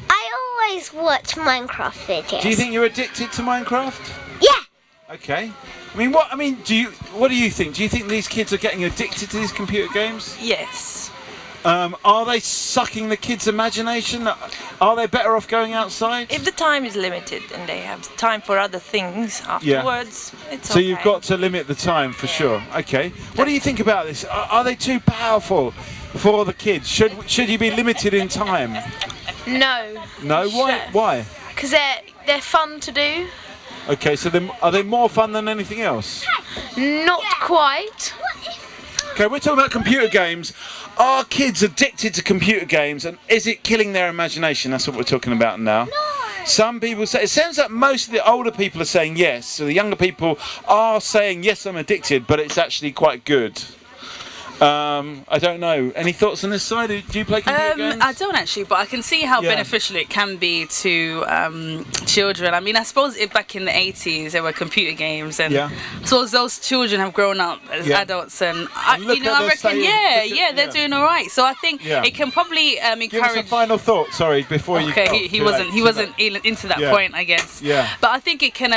I always watch Minecraft videos. Do you think you're addicted to Minecraft? Yeah. Okay. What do you think? Do you think these kids are getting addicted to these computer games? Yes. Are they sucking the kids' imagination? Are they better off going outside? If the time is limited and they have time for other things afterwards, it's So okay. you've got to limit the time for sure. Okay. What do you think about this? Are they too powerful for the kids? Should you be limited in time? No. No. Why? Why? Because they're fun to do. Okay. So are they more fun than anything else? Not quite. Okay. We're talking about computer games. Are kids addicted to computer games, and is it killing their imagination? That's what we're talking about now. Some people say, it sounds like most of the older people are saying yes, so the younger people are saying yes, I'm addicted, but it's actually quite good. I don't know. Any thoughts on this side? Do you play computer games? I don't actually, but I can see how beneficial it can be to children. I mean, I suppose back in the 80s there were computer games, and I suppose those children have grown up as adults, and I reckon, they're doing all right. So I think it can probably encourage. Give us a final thought. Sorry, before you. Okay, he wasn't into that point, I guess. Yeah. But I think it can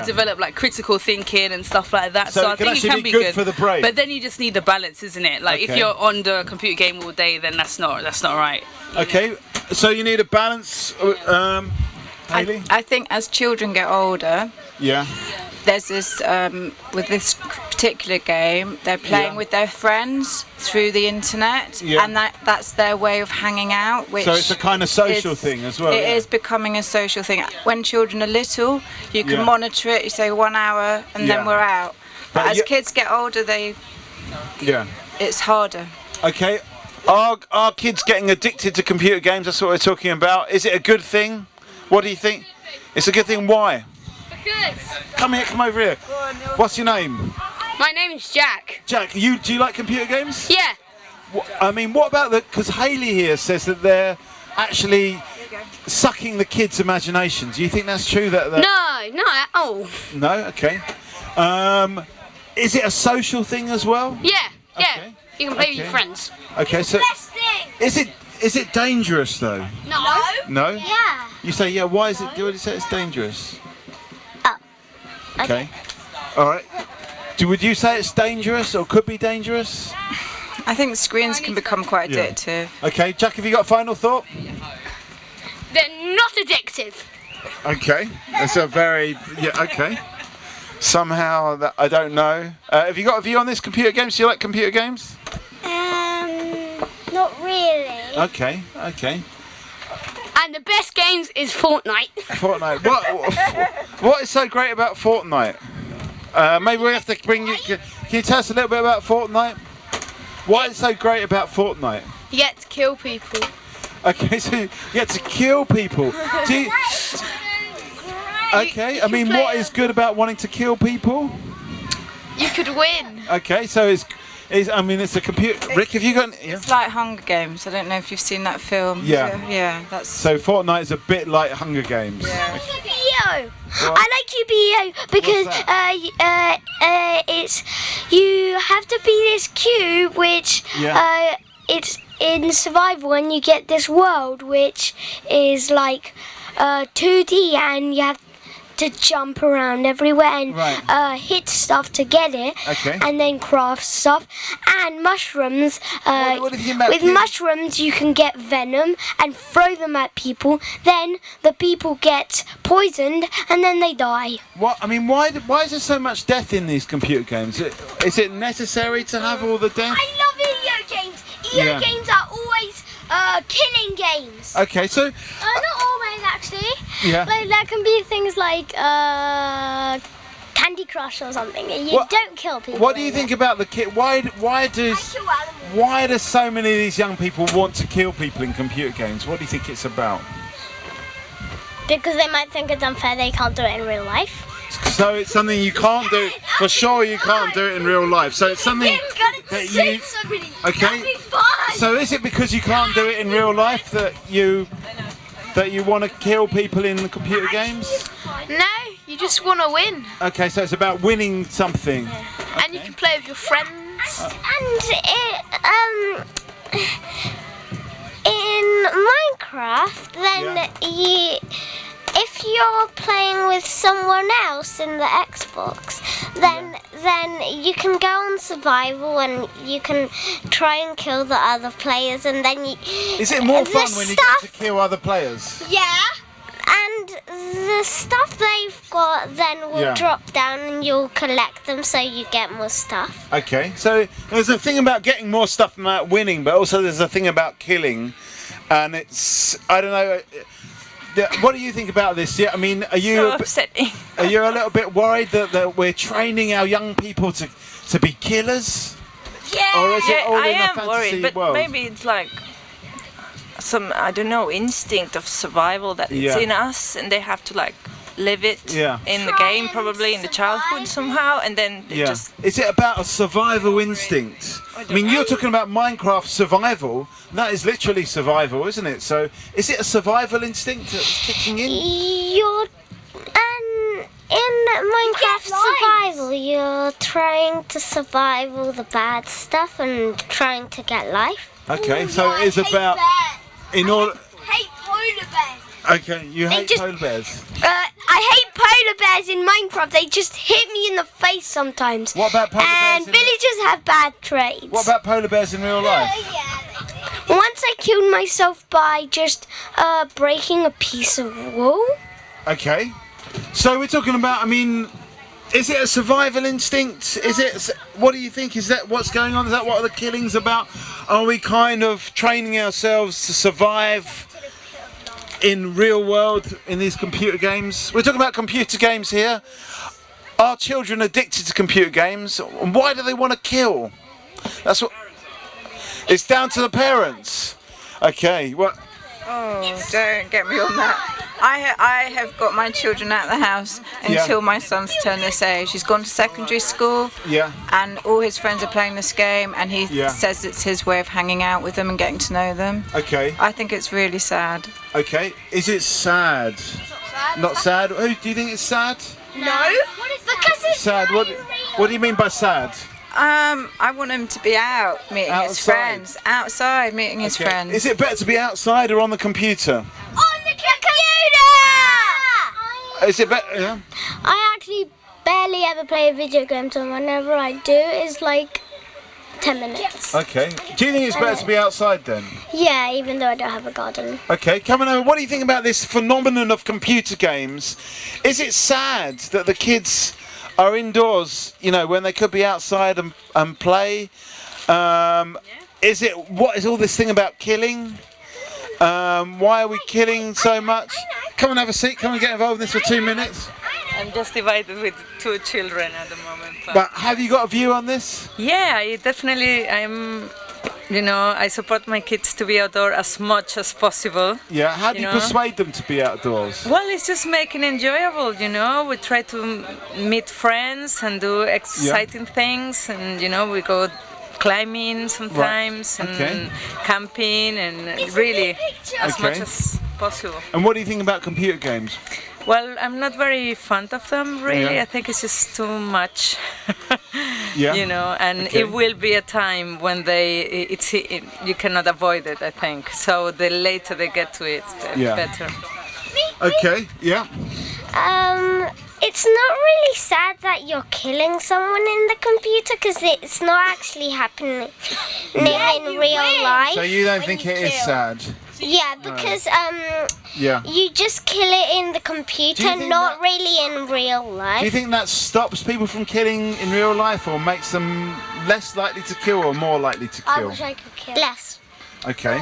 develop like critical thinking and stuff like that. So I think it can be good for the brain. But then you just need the balance, isn't it? Like if you're on the computer game all day, then that's not right. Okay, so you need a balance. Hayley? I think as children get older, there's this with this particular game, they're playing with their friends through the internet, and that's their way of hanging out. Which so it's a kind of social thing as well. It is becoming a social thing. When children are little, you can monitor it. You say 1 hour, and then we're out. But as kids get older, it's harder. Okay. Are kids getting addicted to computer games? That's what we're talking about. Is it a good thing? What do you think? It's a good thing. Why? Because. Come over here. What's your name? My name's Jack. Jack, do you like computer games? Yeah. What about because Hayley here says that they're actually sucking the kids' imaginations. Do you think that's true? No, not at all. No. Okay. Is it a social thing as well? Yeah. Okay. You can play with your friends. Okay, so is it dangerous though? No. No? Yeah. You say why is it? Why do you say it's dangerous? Oh. Okay. All right. Would you say it's dangerous or could be dangerous? I think screens can become quite addictive. Okay, Jack, have you got a final thought? They're not addictive. Okay, that's a very okay. Somehow that I don't know. Have you got a view on this computer games? Do you like computer games? Not really. Okay. And the best games is Fortnite. Fortnite. What is so great about Fortnite? Maybe we have to bring you. Can you tell us a little bit about Fortnite? What is so great about Fortnite? You get to kill people. Okay, so you get to kill people. Okay, I mean, what is good about wanting to kill people? You could win. Okay, so it's a computer. Rick, have you got? It's like Hunger Games. I don't know if you've seen that film. Yeah. Yeah, that's. So Fortnite is a bit like Hunger Games. Yeah. QBEO. I like QBEO because it's you have to be this cube, which it's in survival, and you get this world which is like 2D, and you have to jump around everywhere and hit stuff to get it, and then craft stuff. And mushrooms, with mushrooms you can get venom and throw them at people, then the people get poisoned and then they die. What I mean, why is there so much death in these computer games? Is it necessary to have all the death? I love video games. Video games are always killing games. Okay, so not always actually. Yeah. Like there can be things like Candy Crush or something. You don't kill people. What do you think about the kid? Why do so many of these young people want to kill people in computer games? What do you think it's about? Because they might think it's unfair they can't do it in real life. So it's something you can't do. For sure, you can't do it in real life. So it's something that you. Okay. So is it because you can't do it in real life that you want to kill people in the computer games? No, you just want to win. Okay, so it's about winning something. And you can play with your friends. In Minecraft, then if you're playing with someone else in the Xbox, then you can go on survival and you can try and kill the other players, and then you. Is it more fun when you get to kill other players? Yeah. And the stuff they've got then will drop down, and you'll collect them so you get more stuff. Okay, so there's a thing about getting more stuff about winning, but also there's a thing about killing, and it's, I don't know. What do you think about this? Yeah, I mean, are you So upsetting. Are you a little bit worried that we're training our young people to be killers? Yeah. Or is it all I in a am fantasy worried, but world? maybe it's like some, I don't know, instinct of survival that it's in us, and they have to like live it in the game, probably in the childhood somehow, and then they just. Is it about a survival instinct? I mean, you're talking about Minecraft survival. That is literally survival, isn't it? So, is it a survival instinct that's kicking in? In Minecraft survival, you're trying to survive all the bad stuff and trying to get life. Okay, so it is about in order. I hate polar bears. Okay, you hate polar bears. I hate polar bears in Minecraft. They just hit me in the face sometimes. What about polar bears? And villagers have bad traits. What about polar bears in real life? Once I killed myself by just breaking a piece of wool. Okay, so we're talking about. I mean, is it a survival instinct? Is it? What do you think? Is that what's going on? Is that what the killing's about? Are we kind of training ourselves to survive in real world in these computer games? We're talking about computer games here. Are children addicted to computer games? And why do they want to kill? That's what. It's down to the parents. Okay, what? Oh, don't get me on that. I have got my children out of the house until my son's turned this age. He's gone to secondary school, and all his friends are playing this game, and he says it's his way of hanging out with them and getting to know them. Okay. I think it's really sad. Okay, is it sad? Not sad? Oh, do you think it's sad? No. Because it's sad. What do you mean by sad? I want him to be out meeting his friends. Outside meeting his friends. Is it better to be outside or on the computer? on the computer! Is it better? Yeah. I actually barely ever play a video game, so whenever I do, it's like 10 minutes. Okay. Do you think it's better to be outside then? Yeah, even though I don't have a garden. Okay, coming over. What do you think about this phenomenon of computer games? Is it sad that the kids are indoors, you know, when they could be outside and play? Is it, what is all this thing about killing? Why are we killing so much? Come and have a seat, come and get involved in this for 2 minutes. I'm just divided with 2 children at the moment. But have you got a view on this? Yeah, I support my kids to be outdoor as much as possible. Yeah, how do you persuade them to be outdoors? Well, it's just making it enjoyable, we try to meet friends and do exciting things, and we go climbing sometimes and camping, and really as much as possible. And what do you think about computer games? Well, I'm not very fond of them, really. Yeah. I think it's just too much, Yeah. you know. And Okay. it will be a time when you cannot avoid it, I think. So the later they get to it, the Yeah. better. Okay. Yeah. It's not really sad that you're killing someone in the computer because it's not actually happening in real life. So you don't think it is sad? Yeah, because Yeah. you just kill it in the computer, think not really in real life. Do you think that stops people from killing in real life, or makes them less likely to kill, or more likely to kill? I could kill. Less. Okay.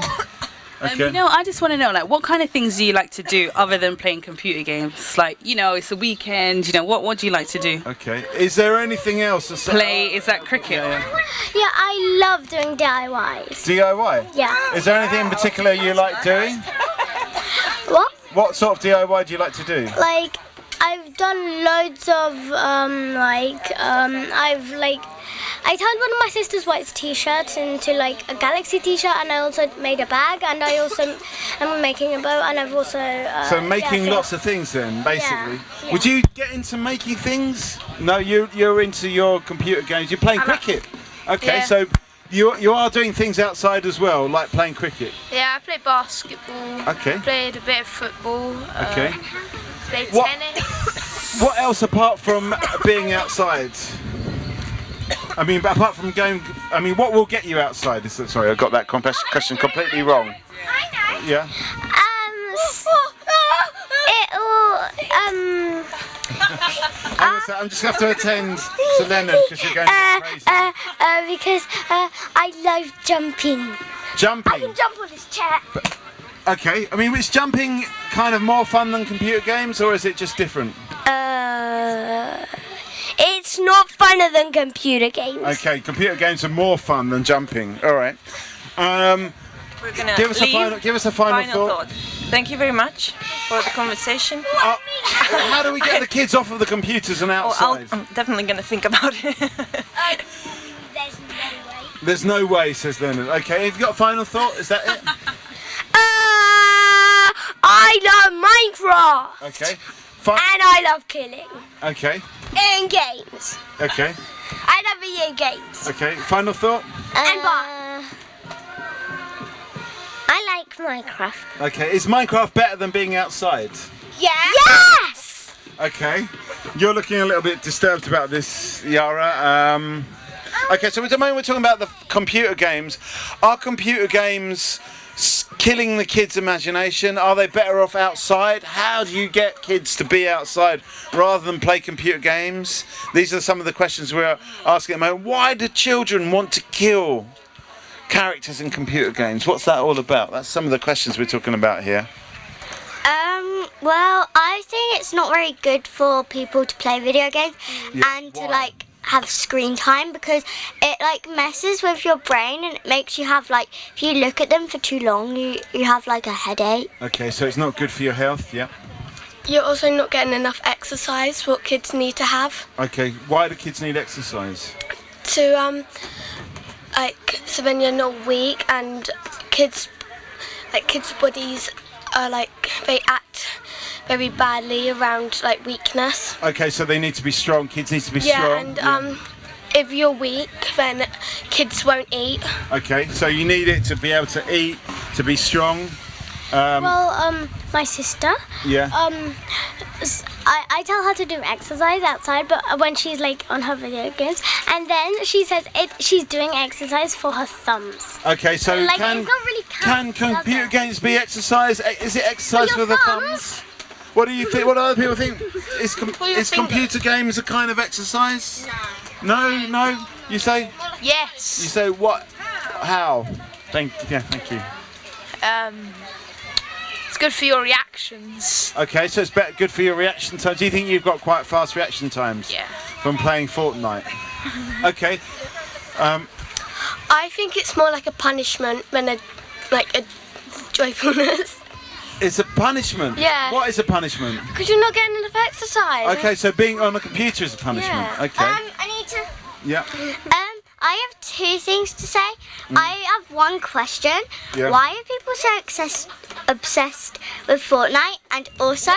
Okay. You know, I just want to know, like, what kind of things do you like to do other than playing computer games? Like, you know, it's a weekend. You know, what do you like to do? Okay. Is there anything else? Play? Is that cricket? Yeah, I love doing DIYs. DIY? Yeah. Is there anything in particular you like doing? What? What sort of DIY do you like to do? Like, I've done loads of I turned one of my sister's white t-shirts into like a galaxy t-shirt, and I also made a bag, and I also am making a boat, and I've also So making lots of things then, basically. Yeah. Would you get into making things? No, you're into your computer games. You're playing cricket. Okay, Yeah. so you are doing things outside as well, like playing cricket. Yeah, I play basketball. Okay. Played a bit of football. Okay. Played What- tennis. What else apart from being outside? I mean, apart from going, I mean, what will get you outside? Sorry, I got that question completely wrong. Yeah. I'm just going to have to attend to Lennon because you're going crazy. Because I love jumping. Jumping. I can jump on this chair. Okay. I mean, is jumping kind of more fun than computer games, or is it just different? It's not funner than computer games. Okay, computer games are more fun than jumping. All right. We're gonna Give us a final thought. Thank you very much for the conversation. How do we get the kids off of the computers and outside? I'm definitely going to think about it. There's no way. There's no way, says Leonard. Okay, have you got a final thought? Is that it? I love Minecraft. Okay. And I love killing. Okay. In games. Okay. I love video games. Okay. Final thought? And bar. I like Minecraft. Okay. Is Minecraft better than being outside? Yeah. Yes! Okay. You're looking a little bit disturbed about this, Yara. Okay, so at the moment we're talking about the computer games. Are computer games killing the kids' imagination? Are they better off outside? How do you get kids to be outside rather than play computer games? These are some of the questions we're asking at the moment. Why do children want to kill characters in computer games? What's that all about? That's some of the questions we're talking about here. Well, I think it's not very good for people to play video games and to like have screen time, because it like messes with your brain and it makes you have like, if you look at them for too long, you have like a headache. Okay, so it's not good for your health, yeah? You're also not getting enough exercise, what kids need to have. Okay, why do kids need exercise? To so when you're not weak, and kids' bodies are like, they act very badly around like weakness. Okay, so they need to be strong. Kids need to be Yeah, strong. and if you're weak, then kids won't eat. Okay, so you need it to be able to eat, to be strong. My sister, Yeah. I tell her to do exercise outside, but when she's like on her video games, and then she says she's doing exercise for her thumbs. Okay, so Like, can it's not really count, computer games be exercise? Is it exercise for your the thumbs? thumbs? What do you think? What do other people think? Is your computer games a kind of exercise? No. No. You say? Yes. You say what? How? Thank you. It's good for your reactions. Okay, so it's good for your reaction time. Do you think you've got quite fast reaction times? Yeah. From playing Fortnite? Okay. I think it's more like a punishment than a joyfulness. It's a punishment? Yeah. What is a punishment? Because you're not getting enough exercise. Okay, so being on a computer is a punishment. Yeah. Okay. I need to. Yeah. I have two things to say. I have one question. Yeah. Why are people so obsessed with Fortnite? And also,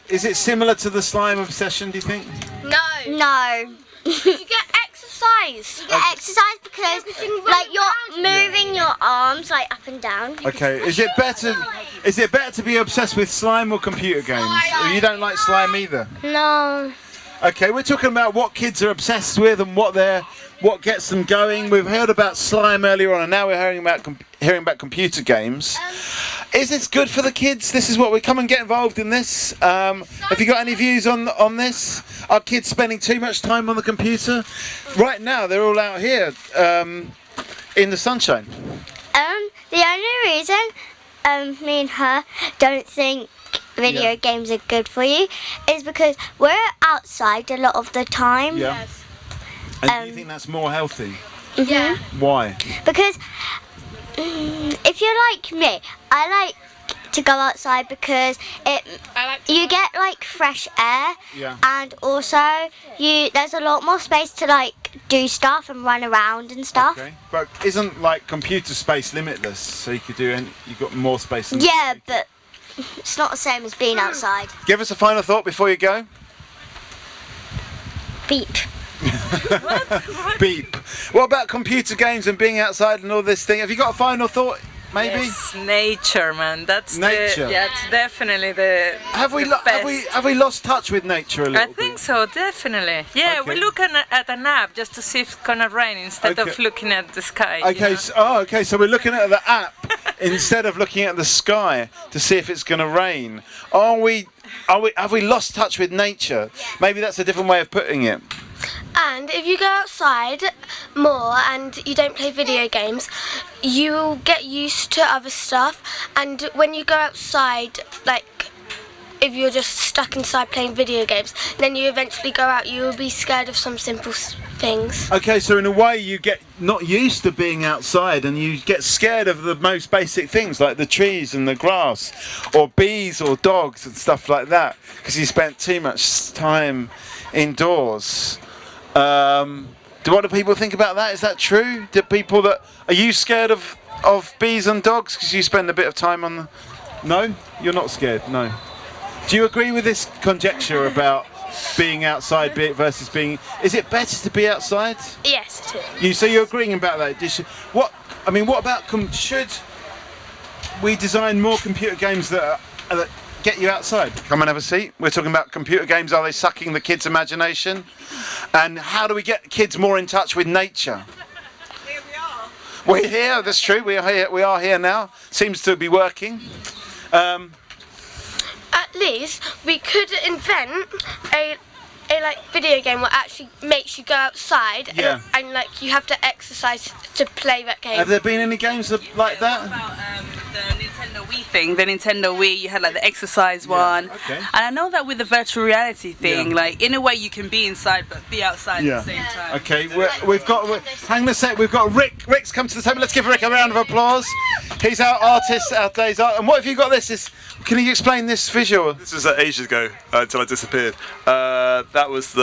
Is it similar to the slime obsession, do you think? No. You get exercise. You get exercise because like you're moving your arms like up and down. Okay, is it better to be obsessed with slime or computer games? Or you don't like slime either? No. Okay, we're talking about what kids are obsessed with and what gets them going. We've heard about slime earlier on, and now we're hearing about computer games. Is this good for the kids? This is what we come and get involved in this. Have you got any views on this? Are kids spending too much time on the computer? Right now, they're all out here in the sunshine. The only reason me and her don't think video games are good for you is because we're outside a lot of the time. Yeah. And do you think that's more healthy? Yeah. Why? Because if you're like me, I like to go outside because you get like fresh air, and also there's a lot more space to like do stuff and run around and stuff. Okay. But isn't like computer space limitless? So you could you've got more space than but it's not the same as being outside. Give us a final thought before you go. Beep. Beep. What about computer games and being outside and all this thing? Have you got a final thought, maybe? Yes, nature, man. That's nature. It's definitely the Have we lost touch with nature a little bit? I think so, definitely. Yeah, we're looking at an app just to see if it's gonna rain instead of looking at the sky. Okay, so we're looking at the app instead of looking at the sky to see if it's gonna rain. Have we lost touch with nature? Maybe that's a different way of putting it. And if you go outside more and you don't play video games, you'll get used to other stuff. And when you go outside, like if you're just stuck inside playing video games, then you eventually go out, you will be scared of some simple things. Okay, so in a way you get not used to being outside and you get scared of the most basic things like the trees and the grass or bees or dogs and stuff like that because you spent too much time indoors. What do people think about that? Is that true? Are you scared of bees and dogs because you spend a bit of time on the... No? You're not scared? No. Do you agree with this conjecture about being outside versus being... Is it better to be outside? Yes, it is. So you're agreeing about that? What about... Should we design more computer games that get you outside? Come and have a seat. We're talking about computer games. Are they sucking the kids' imagination? And how do we get kids more in touch with nature? Here we are. We're here. That's true. We are here now. Seems to be working. At least we could invent a like video game that actually makes you go outside and like you have to exercise to play that game. Have there been any games like that? About the Nintendo Wii thing, the Nintendo Wii, you had like the exercise one. Okay. And I know that with the virtual reality thing, like in a way you can be inside but be outside at the same time. Okay, hang the set. We've got Rick. Rick's come to the table. Let's give Rick a round of applause. He's our artist, our day's art. And what have you got can you explain this visual? This was ages ago until I disappeared. That was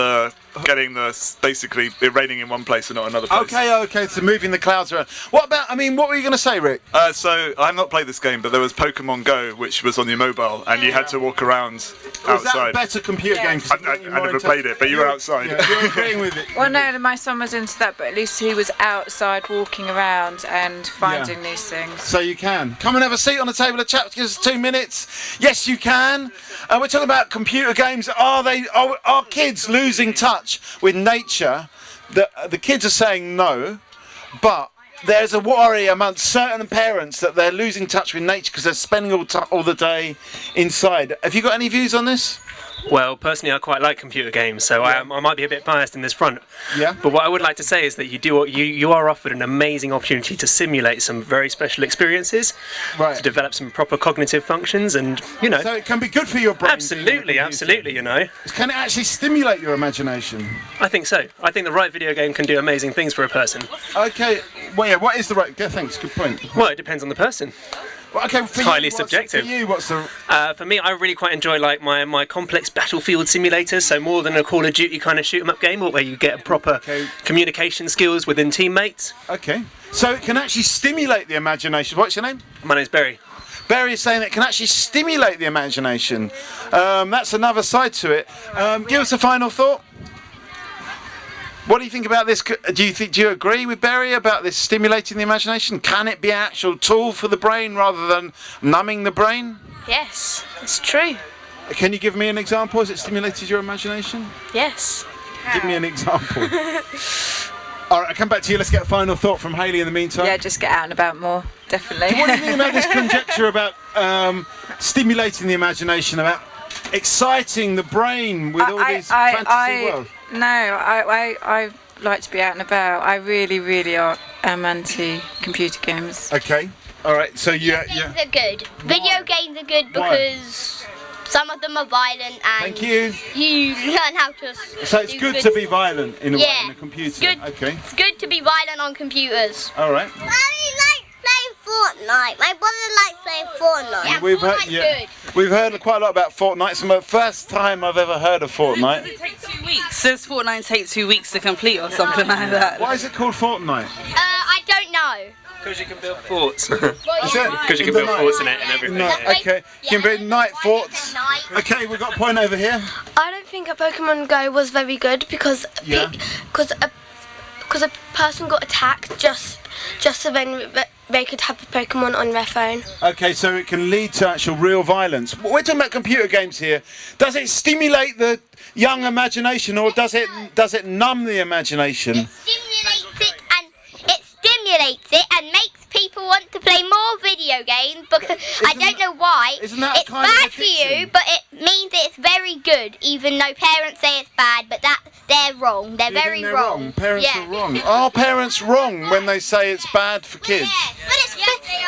basically it raining in one place and not another place. Okay, so moving the clouds around. What were you going to say, Rick? So I've not played this game, but there was Pokemon Go, which was on your mobile, and you had to walk around outside. Was that a better computer game? I never played it, but you were outside. Yeah, you're agreeing with it. Well, no, my son was into that, but at least he was outside walking around and finding these things. So you can. Come and have a seat on the table of chat. Give us 2 minutes. Yes, you can. We're talking about computer games. Are kids losing touch with nature? The kids are saying no, but there's a worry amongst certain parents that they're losing touch with nature because they're spending all the day inside. Have you got any views on this? Well, personally, I quite like computer games, so I might be a bit biased in this front. Yeah. But what I would like to say is that you are offered an amazing opportunity to simulate some very special experiences, to develop some proper cognitive functions, and So it can be good for your brain. Absolutely. Can it actually stimulate your imagination? I think so. I think the right video game can do amazing things for a person. Okay. Well, yeah. What is the right? Thanks. Good point. Well, it depends on the person. Well, okay, it's highly subjective. For you, what's the... For me, I really quite enjoy like my complex battlefield simulators, so more than a Call of Duty kind of shoot 'em up game, where you get proper communication skills within teammates. Okay, so it can actually stimulate the imagination. What's your name? My name's Berry. Barry is saying it can actually stimulate the imagination. That's another side to it. Give us a final thought. What do you think about this? Do you agree with Barry about this stimulating the imagination? Can it be an actual tool for the brain rather than numbing the brain? Yes, it's true. Can you give me an example? Has it stimulated your imagination? Yes. Give me an example. All right, I'll come back to you. Let's get a final thought from Hayley in the meantime. Yeah, just get out and about more, definitely. What do you think about this conjecture about stimulating the imagination, about exciting the brain with all these fantasy worlds? No, I like to be out and about. I really am anti-computer games. Okay. All right. So Video games are good. Video games are good because some of them are violent and thank you. You learn how to. So it's good to be violent in a way in a computer. It's good. Okay. It's good to be violent on computers. All right. Daddy likes playing Fortnite. My brother likes playing Fortnite. Yeah, we've heard quite a lot about Fortnite. It's the first time I've ever heard of Fortnite. Does it take 2 weeks? Does Fortnite take 2 weeks to complete or something like that? Why is it called Fortnite? I don't know. Because you can build forts. Because you can build forts in it and everything. No, okay. You can build night forts. Okay, we've got a point over here. I don't think a Pokemon Go was very good because a person got attacked just so then they could have a Pokemon on their phone. Okay, so it can lead to actual real violence. We're talking about computer games here. Does it stimulate the young imagination or does it numb the imagination? It stimulates it and makes people want to play more video games because I don't know why. Isn't that it's bad for you, but it means it's very good, even though parents say it's bad, but they're wrong. They're very wrong. Parents are wrong. Are parents wrong when they say it's bad for kids? Yeah,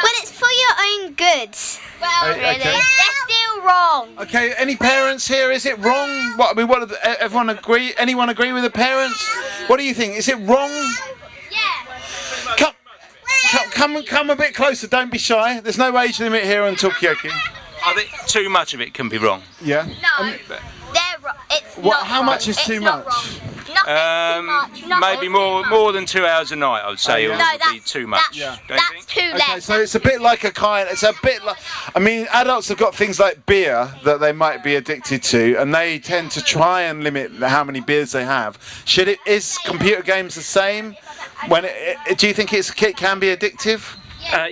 but it's for your own good. Well, really, they're still wrong. Okay, any parents here? Is it wrong? What I mean, everyone agree? Anyone agree with the parents? What do you think? Is it wrong? Come a bit closer, don't be shy. There's no age limit here on Talkaoke. I think too much of it can be wrong. Yeah? No, they're wrong. It's not how much is it's too not much? Wrong. Nothing's too much. Maybe more than 2 hours a night, I would say, No, would be too much. That's too less. Okay, so it's a bit like I mean, adults have got things like beer that they might be addicted to, and they tend to try and limit how many beers they have. Is computer games the same? Do you think it can be addictive?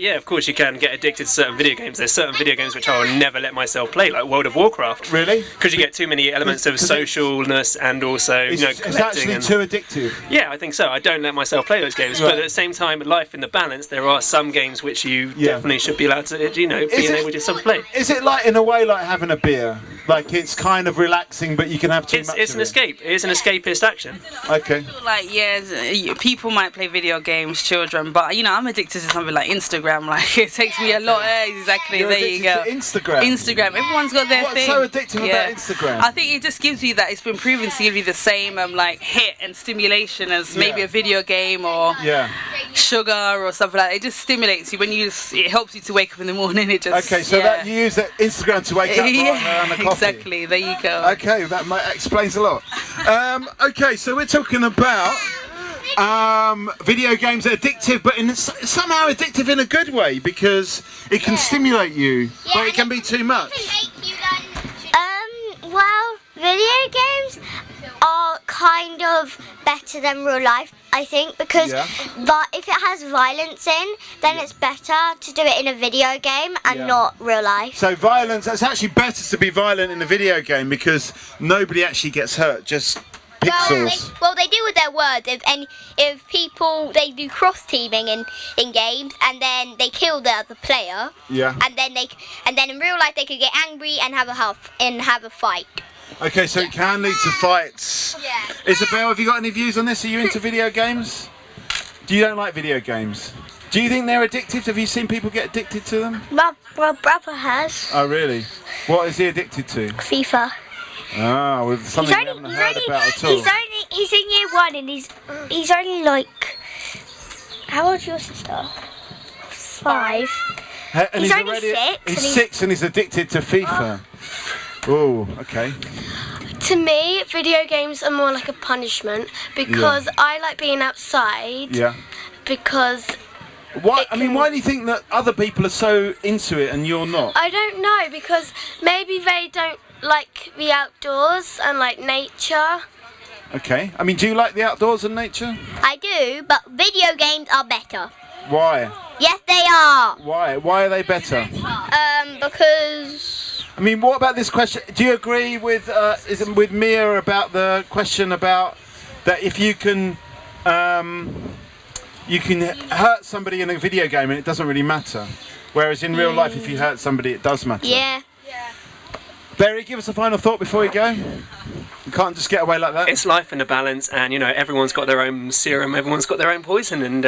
Yeah, of course you can get addicted to certain video games. There's certain video games which I will never let myself play, like World of Warcraft. Really? Because you get too many elements of socialness and also It's collecting. actually too addictive. Yeah, I think so. I don't let myself play those games, but at the same time, life in the balance, there are some games which you definitely should be allowed to, being able to play. Is it like in a way like having a beer? Like it's kind of relaxing, but you can have too much. It's an escape. It is an escapist action. Okay. Like people might play video games, children, but I'm addicted to something like Instagram. Like it takes me a lot. Exactly. You're there you go. to Instagram. Everyone's got their thing. What's so addictive about Instagram? I think it just gives you that. It's been proven to give you the same hit and stimulation as maybe a video game or sugar or something like that. It just stimulates you when it helps you to wake up in the morning. It just that you use that Instagram to wake up around the coffee. Exactly. There you go. Okay, that explains a lot. Okay, so we're talking about video games are addictive, but somehow addictive in a good way because it can stimulate you, but it can be too much. Well, video games are kind of better than real life, I think, because if it has violence in, then it's better to do it in a video game and not real life. So violence, it's actually better to be violent in a video game because nobody actually gets hurt, just pixels. Well, they do with their words. If people, they do cross-teaming in games, and then they kill the other player. Yeah. And then in real life they could get angry and have a fight. Okay, so it can lead to fights. Yeah. Isabel, have you got any views on this? Are you into video games? You don't like video games? Do you think they're addictive? Have you seen people get addicted to them? My brother has. Oh, really? What is he addicted to? FIFA. Ah, with something we haven't heard about at all. He's in year 1 and he's only like, how old's your sister? 5. And he's only 6. He's 6 and he's addicted to FIFA. Oh, okay. To me, video games are more like a punishment because I like being outside. Yeah. Because Why? I mean, why do you think that other people are so into it and you're not? I don't know, because maybe they don't like the outdoors and like nature. Okay. I mean, do you like the outdoors and nature? I do, but video games are better. Why? Yes, they are. Why? Why are they better? Because... I mean, what about this question? Do you agree with with Mia about the question about that if you can hurt somebody in a video game and it doesn't really matter, whereas in real life if you hurt somebody it does matter. Yeah. Barry, give us a final thought before we go. You can't just get away like that. It's life in a balance, and everyone's got their own serum, everyone's got their own poison, and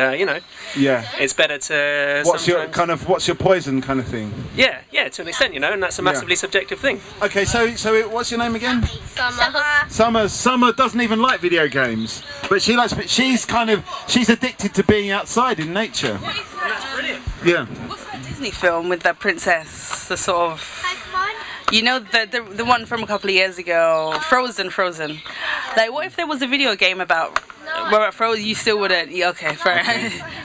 Yeah. it's better to. What's your poison kind of thing? Yeah, to an extent, and that's a massively subjective thing. Okay, so what's your name again? Summer. Summer doesn't even like video games, but she's addicted to being outside in nature. That's brilliant. Yeah. What's that Disney film with the princess? The sort of. The one from a couple of years ago, Frozen. Like, what if there was a video game about Frozen? You still wouldn't. Okay, fair.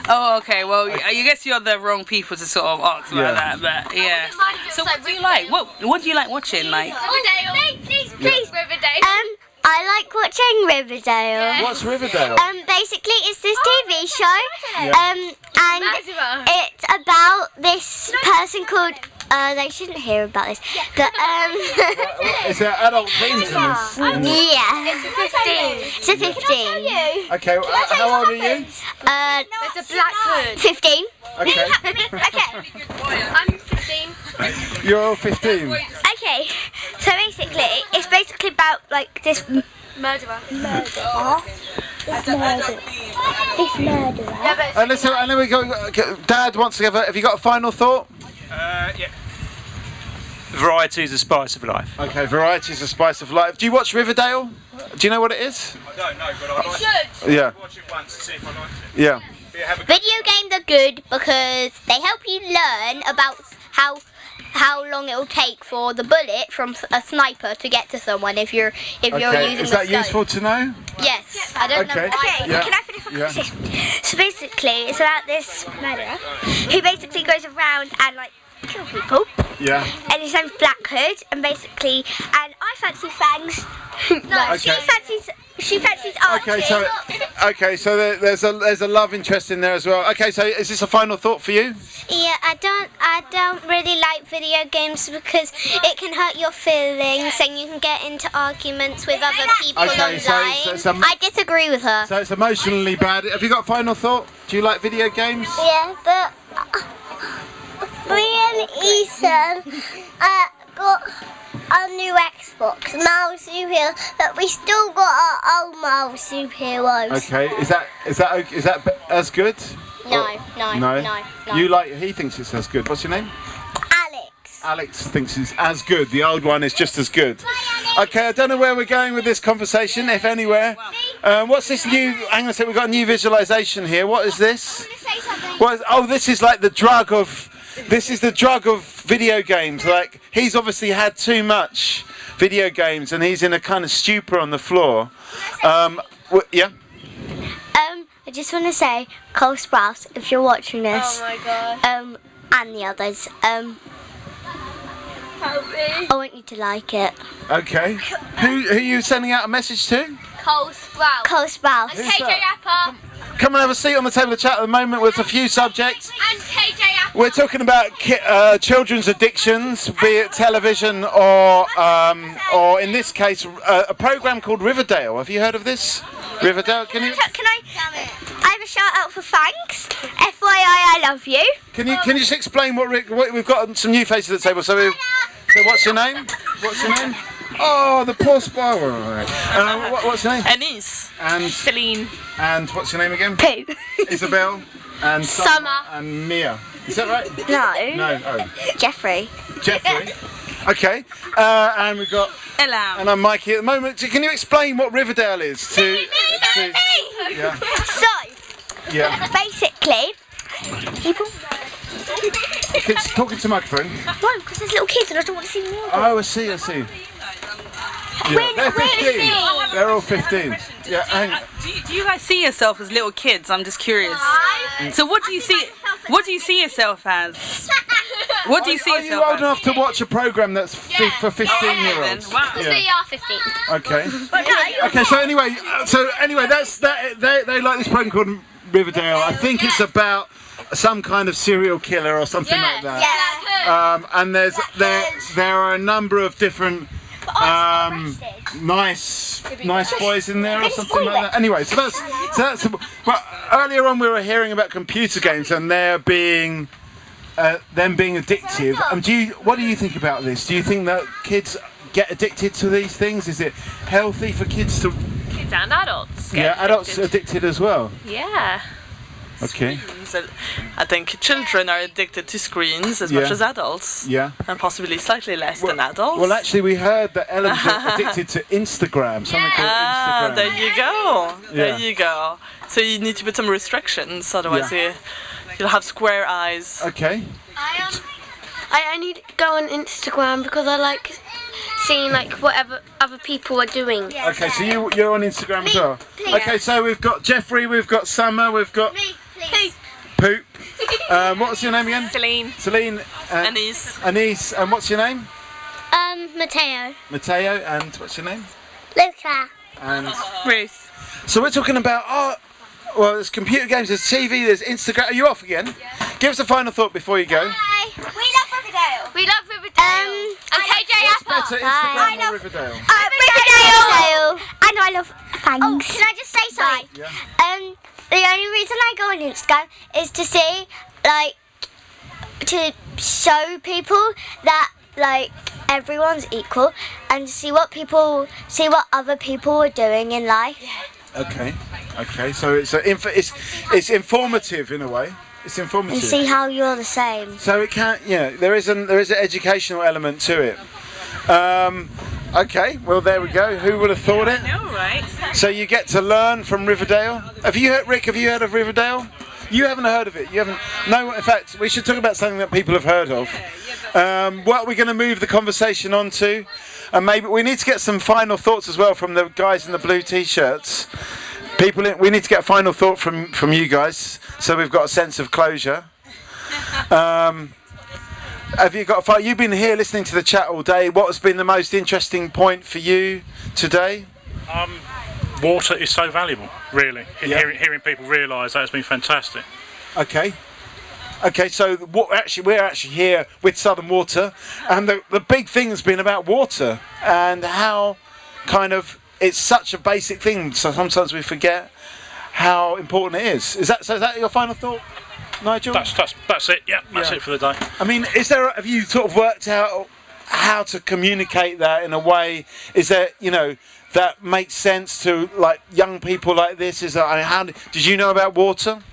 Oh, okay. Well, I guess you're the wrong people to sort of ask about that. But yeah. So what do you like? What do you like watching? Like. Please. Riverdale. I like watching Riverdale. What's Riverdale? Basically, it's this TV show, and it's about this person called. They shouldn't hear about this, but Is there adult themes in this? Yeah. It's a 15. Okay, how old are you? There's a black hood. 15. Okay. I'm 15. You're all 15. Okay, so basically, it's basically about like this Murderer. This murderer. And then we go. Dad wants to have you got a final thought? Yeah. Variety is the spice of life. Okay, variety is the spice of life. Do you watch Riverdale? Do you know what it is? I don't know, but I should. Yeah. watch it once to see if I like it. Yeah. Video games are good because they help you learn about how long it will take for the bullet from a sniper to get to someone if you're using Is that useful to know? Yes. I don't know why. Yeah. Can I finish my conversation? So basically, it's about this murderer who basically goes around and like kill people. Yeah. And his name's Black Hood, and basically, and I fancy Fangs. No, she fancies Archie. Okay, so there's a love interest in there as well. Okay, so is this a final thought for you? Yeah, I don't really like video games because it can hurt your feelings and you can get into arguments with other people online. I disagree with her. So it's emotionally bad. Have you got a final thought? Do you like video games? Yeah, but me and Ethan got our new Xbox, Marvel Superhero, but we still got our old Marvel Superheroes. Okay, is that as good? No. He thinks it's as good. What's your name? Alex. Alex thinks it's as good. The old one is just as good. Okay, I don't know where we're going with this conversation, if anywhere. What's this new? Hang on a second, we've got a new visualization here. What is this? This is like the drug of. This is the drug of video games. Like, he's obviously had too much video games and he's in a kind of stupor on the floor. Yeah? I just want to say, Cole Sprouse, if you're watching this, Oh my god. and the others, I want you to like it. Okay. Who are you sending out a message to? Cole Sprout. Cole Sprouse. And KJ Apple. Come and have a seat on the table of chat at the moment with a few subjects. And KJ Apple. We're talking about children's addictions, be it television or in this case, a program called Riverdale. Have you heard of this? Riverdale, can you? Can I have a shout out for Thanks. FYI, I love you. Can you just explain what we've got? Some new faces at the table. So what's your name? What's your name? Oh, the poor spiral. What's your name? Anise. And Celine. And what's your name again? Pooh. Isabel. And Summer. And Mia. Is that right? No. No. Oh. Jeffrey. Okay. And we've got Ella. And I'm Mikey at the moment. So can you explain what Riverdale is? Yeah. So, basically, people. Talking to the microphone. No, because there's little kids and I don't want to see more. Oh, I see. Yeah, they're 15. They're all 15. Yeah. Do you guys see yourself as little kids? I'm just curious. So what do you see? What do you see yourself as? What do you see Are yourself you old as? enough to watch a programme that's for 15-year-olds? Wow. We are 15. Okay. Okay. So anyway, that's that. They like this program called Riverdale. I think it's about some kind of serial killer or something like that. And there are a number of different nice boys in there or something like that. Anyway, so that's. But earlier on we were hearing about computer games and them being addictive. What do you think about this? Do you think that kids get addicted to these things? Is it healthy for kids to? Kids and adults. Adults addicted as well. Yeah. Okay. So I think children are addicted to screens as much as adults. Yeah. And possibly slightly less than adults. Well, actually, we heard that Ellen's addicted to Instagram. Something called Instagram. There you go. There you go. So you need to put some restrictions, otherwise you'll have square eyes. Okay. I only go on Instagram because I like seeing like whatever other people are doing. Okay, so you're on Instagram as well. Okay, so we've got Jeffrey, we've got Summer, we've got Poop. What's your name again? Celine. Anise. And what's your name? Matteo. Matteo. And what's your name? Luca. And Ruth. So we're talking about well, there's computer games, there's TV, there's Instagram. Are you off again? Yeah. Give us a final thought before you go. Hi. We love Riverdale. We love Riverdale. And KJ What's better, Instagram or Riverdale? Riverdale. And I love Fangs. Oh, can I just say something? Yeah. The only reason I go on Instagram is to see, like, to show people that, like, everyone's equal and to see what other people are doing in life. Okay. So it's informative in a way. It's informative. And see how you're the same. So it can, there is an educational element to it. Okay, well there we go. Who would have thought it? I know, right? So you get to learn from Riverdale. Rick? Have you heard of Riverdale? You haven't heard of it. You haven't. No. In fact, we should talk about something that people have heard of. What we're going to move the conversation on to, and maybe we need to get some final thoughts as well from the guys in the blue t-shirts. We need to get a final thought from you guys, so we've got a sense of closure. Have you got? You've been here listening to the chat all day. What has been the most interesting point for you today? Water is so valuable, really. Hearing people realise that has been fantastic. Okay, so we're actually here with Southern Water, and the big thing has been about water and how it's such a basic thing, so sometimes we forget how important it is. Is that your final thought, Nigel? That's it. Yeah, that's it for the day. I mean, have you sort of worked out how to communicate that in a way? Is there, that makes sense to like young people like this? How did you know about water?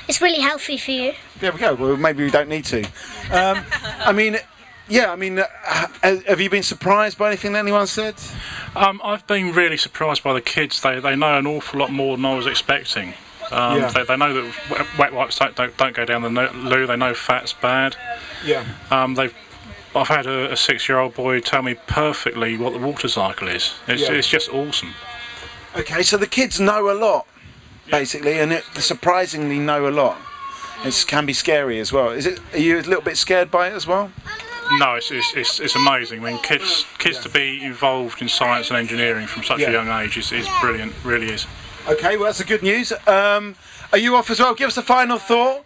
It's really healthy for you. There we go. Well, maybe we don't need to. Have you been surprised by anything that anyone said? I've been really surprised by the kids. They know an awful lot more than I was expecting. They know that wet wipes don't go down the loo. They know fat's bad. Yeah. I've had a 6-year-old boy tell me perfectly what the water cycle is. It's just awesome. Okay, so the kids know a lot, basically, and they surprisingly know a lot. It can be scary as well. Are you a little bit scared by it as well? No, it's amazing. I mean, kids to be involved in science and engineering from such a young age is brilliant. Really is. Okay, well that's the good news. Are you off as well? Give us a final thought.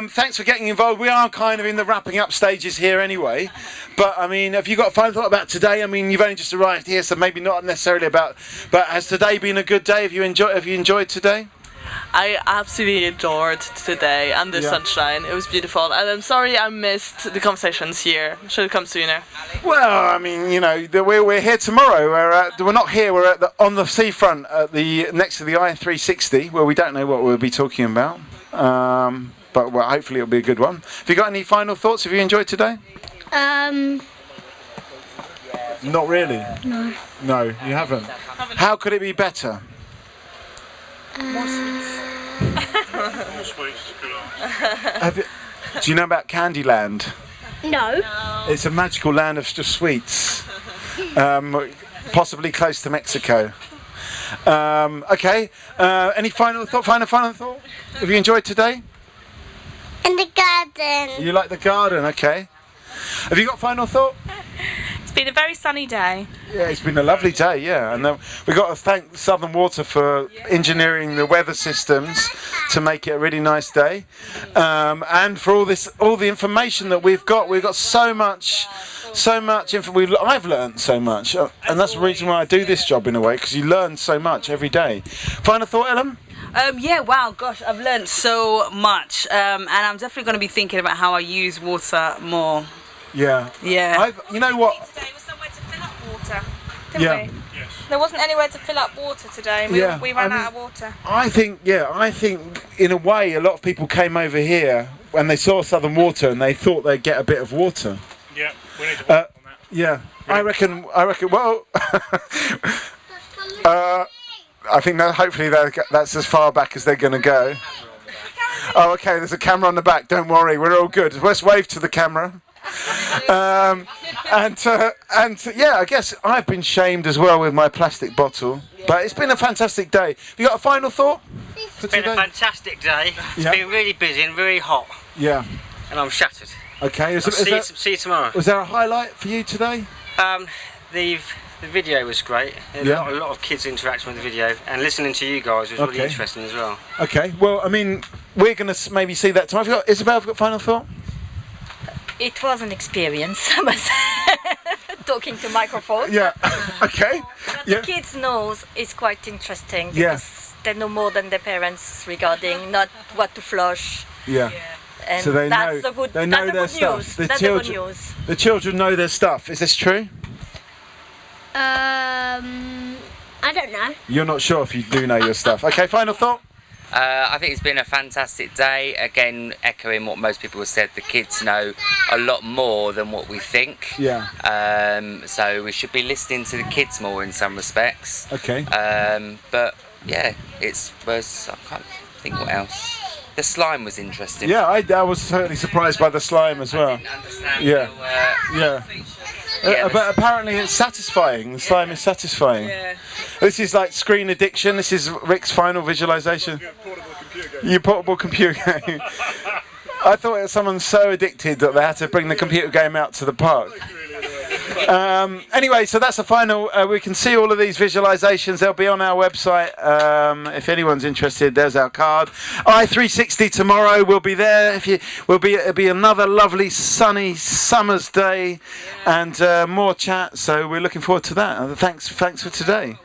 Thanks for getting involved. We are kind of in the wrapping up stages here anyway. But I mean, have you got a final thought about today? I mean, you've only just arrived here, so maybe not necessarily about. But has today been a good day? Have you enjoyed today? I absolutely adored today and the sunshine. It was beautiful, and I'm sorry I missed the conversations here. Should have come sooner. Well, I mean, we're here tomorrow. We're not here. We're on the seafront next to the I-360, where we don't know what we'll be talking about. But hopefully it'll be a good one. Have you got any final thoughts? Have you enjoyed today? Not really. No. No, you haven't. How could it be better? More sweets. Do you know about Candyland? No. It's a magical land of just sweets, possibly close to Mexico. Okay. Any final thought? Final thought? Have you enjoyed today? In the garden. You like the garden, okay. Have you got final thought? It's been a very sunny day. Yeah, it's been a lovely day, yeah. And we've got to thank Southern Water for engineering the weather systems to make it a really nice day. And for all the information that we've got. We've got so much info. I've learned so much. And that's the reason why I do this job in a way, because you learn so much every day. Final thought, Ellen? Yeah, wow, gosh, I've learned so much. And I'm definitely going to be thinking about how I use water more. Yeah. Yeah. You know what? Today was somewhere to fill up water, didn't Yeah. we? There wasn't anywhere to fill up water today. We ran out of water. I think in a way a lot of people came over here when they saw Southern Water and they thought they'd get a bit of water. Yeah, we need to work on that. Yeah, I reckon. Well, I think that hopefully that's as far back as they're going to go. Oh, okay. There's a camera on the back. Don't worry, we're all good. Let's wave to the camera. And yeah, I guess I've been shamed as well with my plastic bottle. But it's been a fantastic day. Have you got a final thought? It's been a fantastic day. It's been really busy and really hot. Yeah. And I'm shattered. Okay. See you tomorrow. Was there a highlight for you today? The video was great. A lot of kids interacting with the video, and listening to you guys was really interesting as well. Okay. Well, I mean, we're going to maybe see that tomorrow. Isabel, have you got final thought? It was an experience, I must talking to microphone. Yeah. Okay. The kids knows is quite interesting because they know more than their parents regarding not what to flush. Yeah. And so they that's know. The good, they know that's their the good stuff. News. That's the good news. The children know their stuff. Is this true? I don't know. You're not sure if you do know your stuff. Okay. Final thought. I think it's been a fantastic day. Again, echoing what most people have said, the kids know a lot more than what we think. Yeah. So we should be listening to the kids more in some respects. Okay. But yeah, I can't think what else. The slime was interesting. Yeah, I was certainly surprised by the slime as well. I didn't understand. But apparently it's satisfying. The slime is satisfying. Yeah. This is like screen addiction. This is Rick's final visualization. Your portable computer game. I thought it was someone so addicted that they had to bring the computer game out to the park. Anyway, so that's the final. We can see all of these visualizations. They'll be on our website. If anyone's interested, there's our card. I360 tomorrow. We'll be there. It'll be another lovely sunny summer's day, and more chat. So we're looking forward to that. Thanks for today.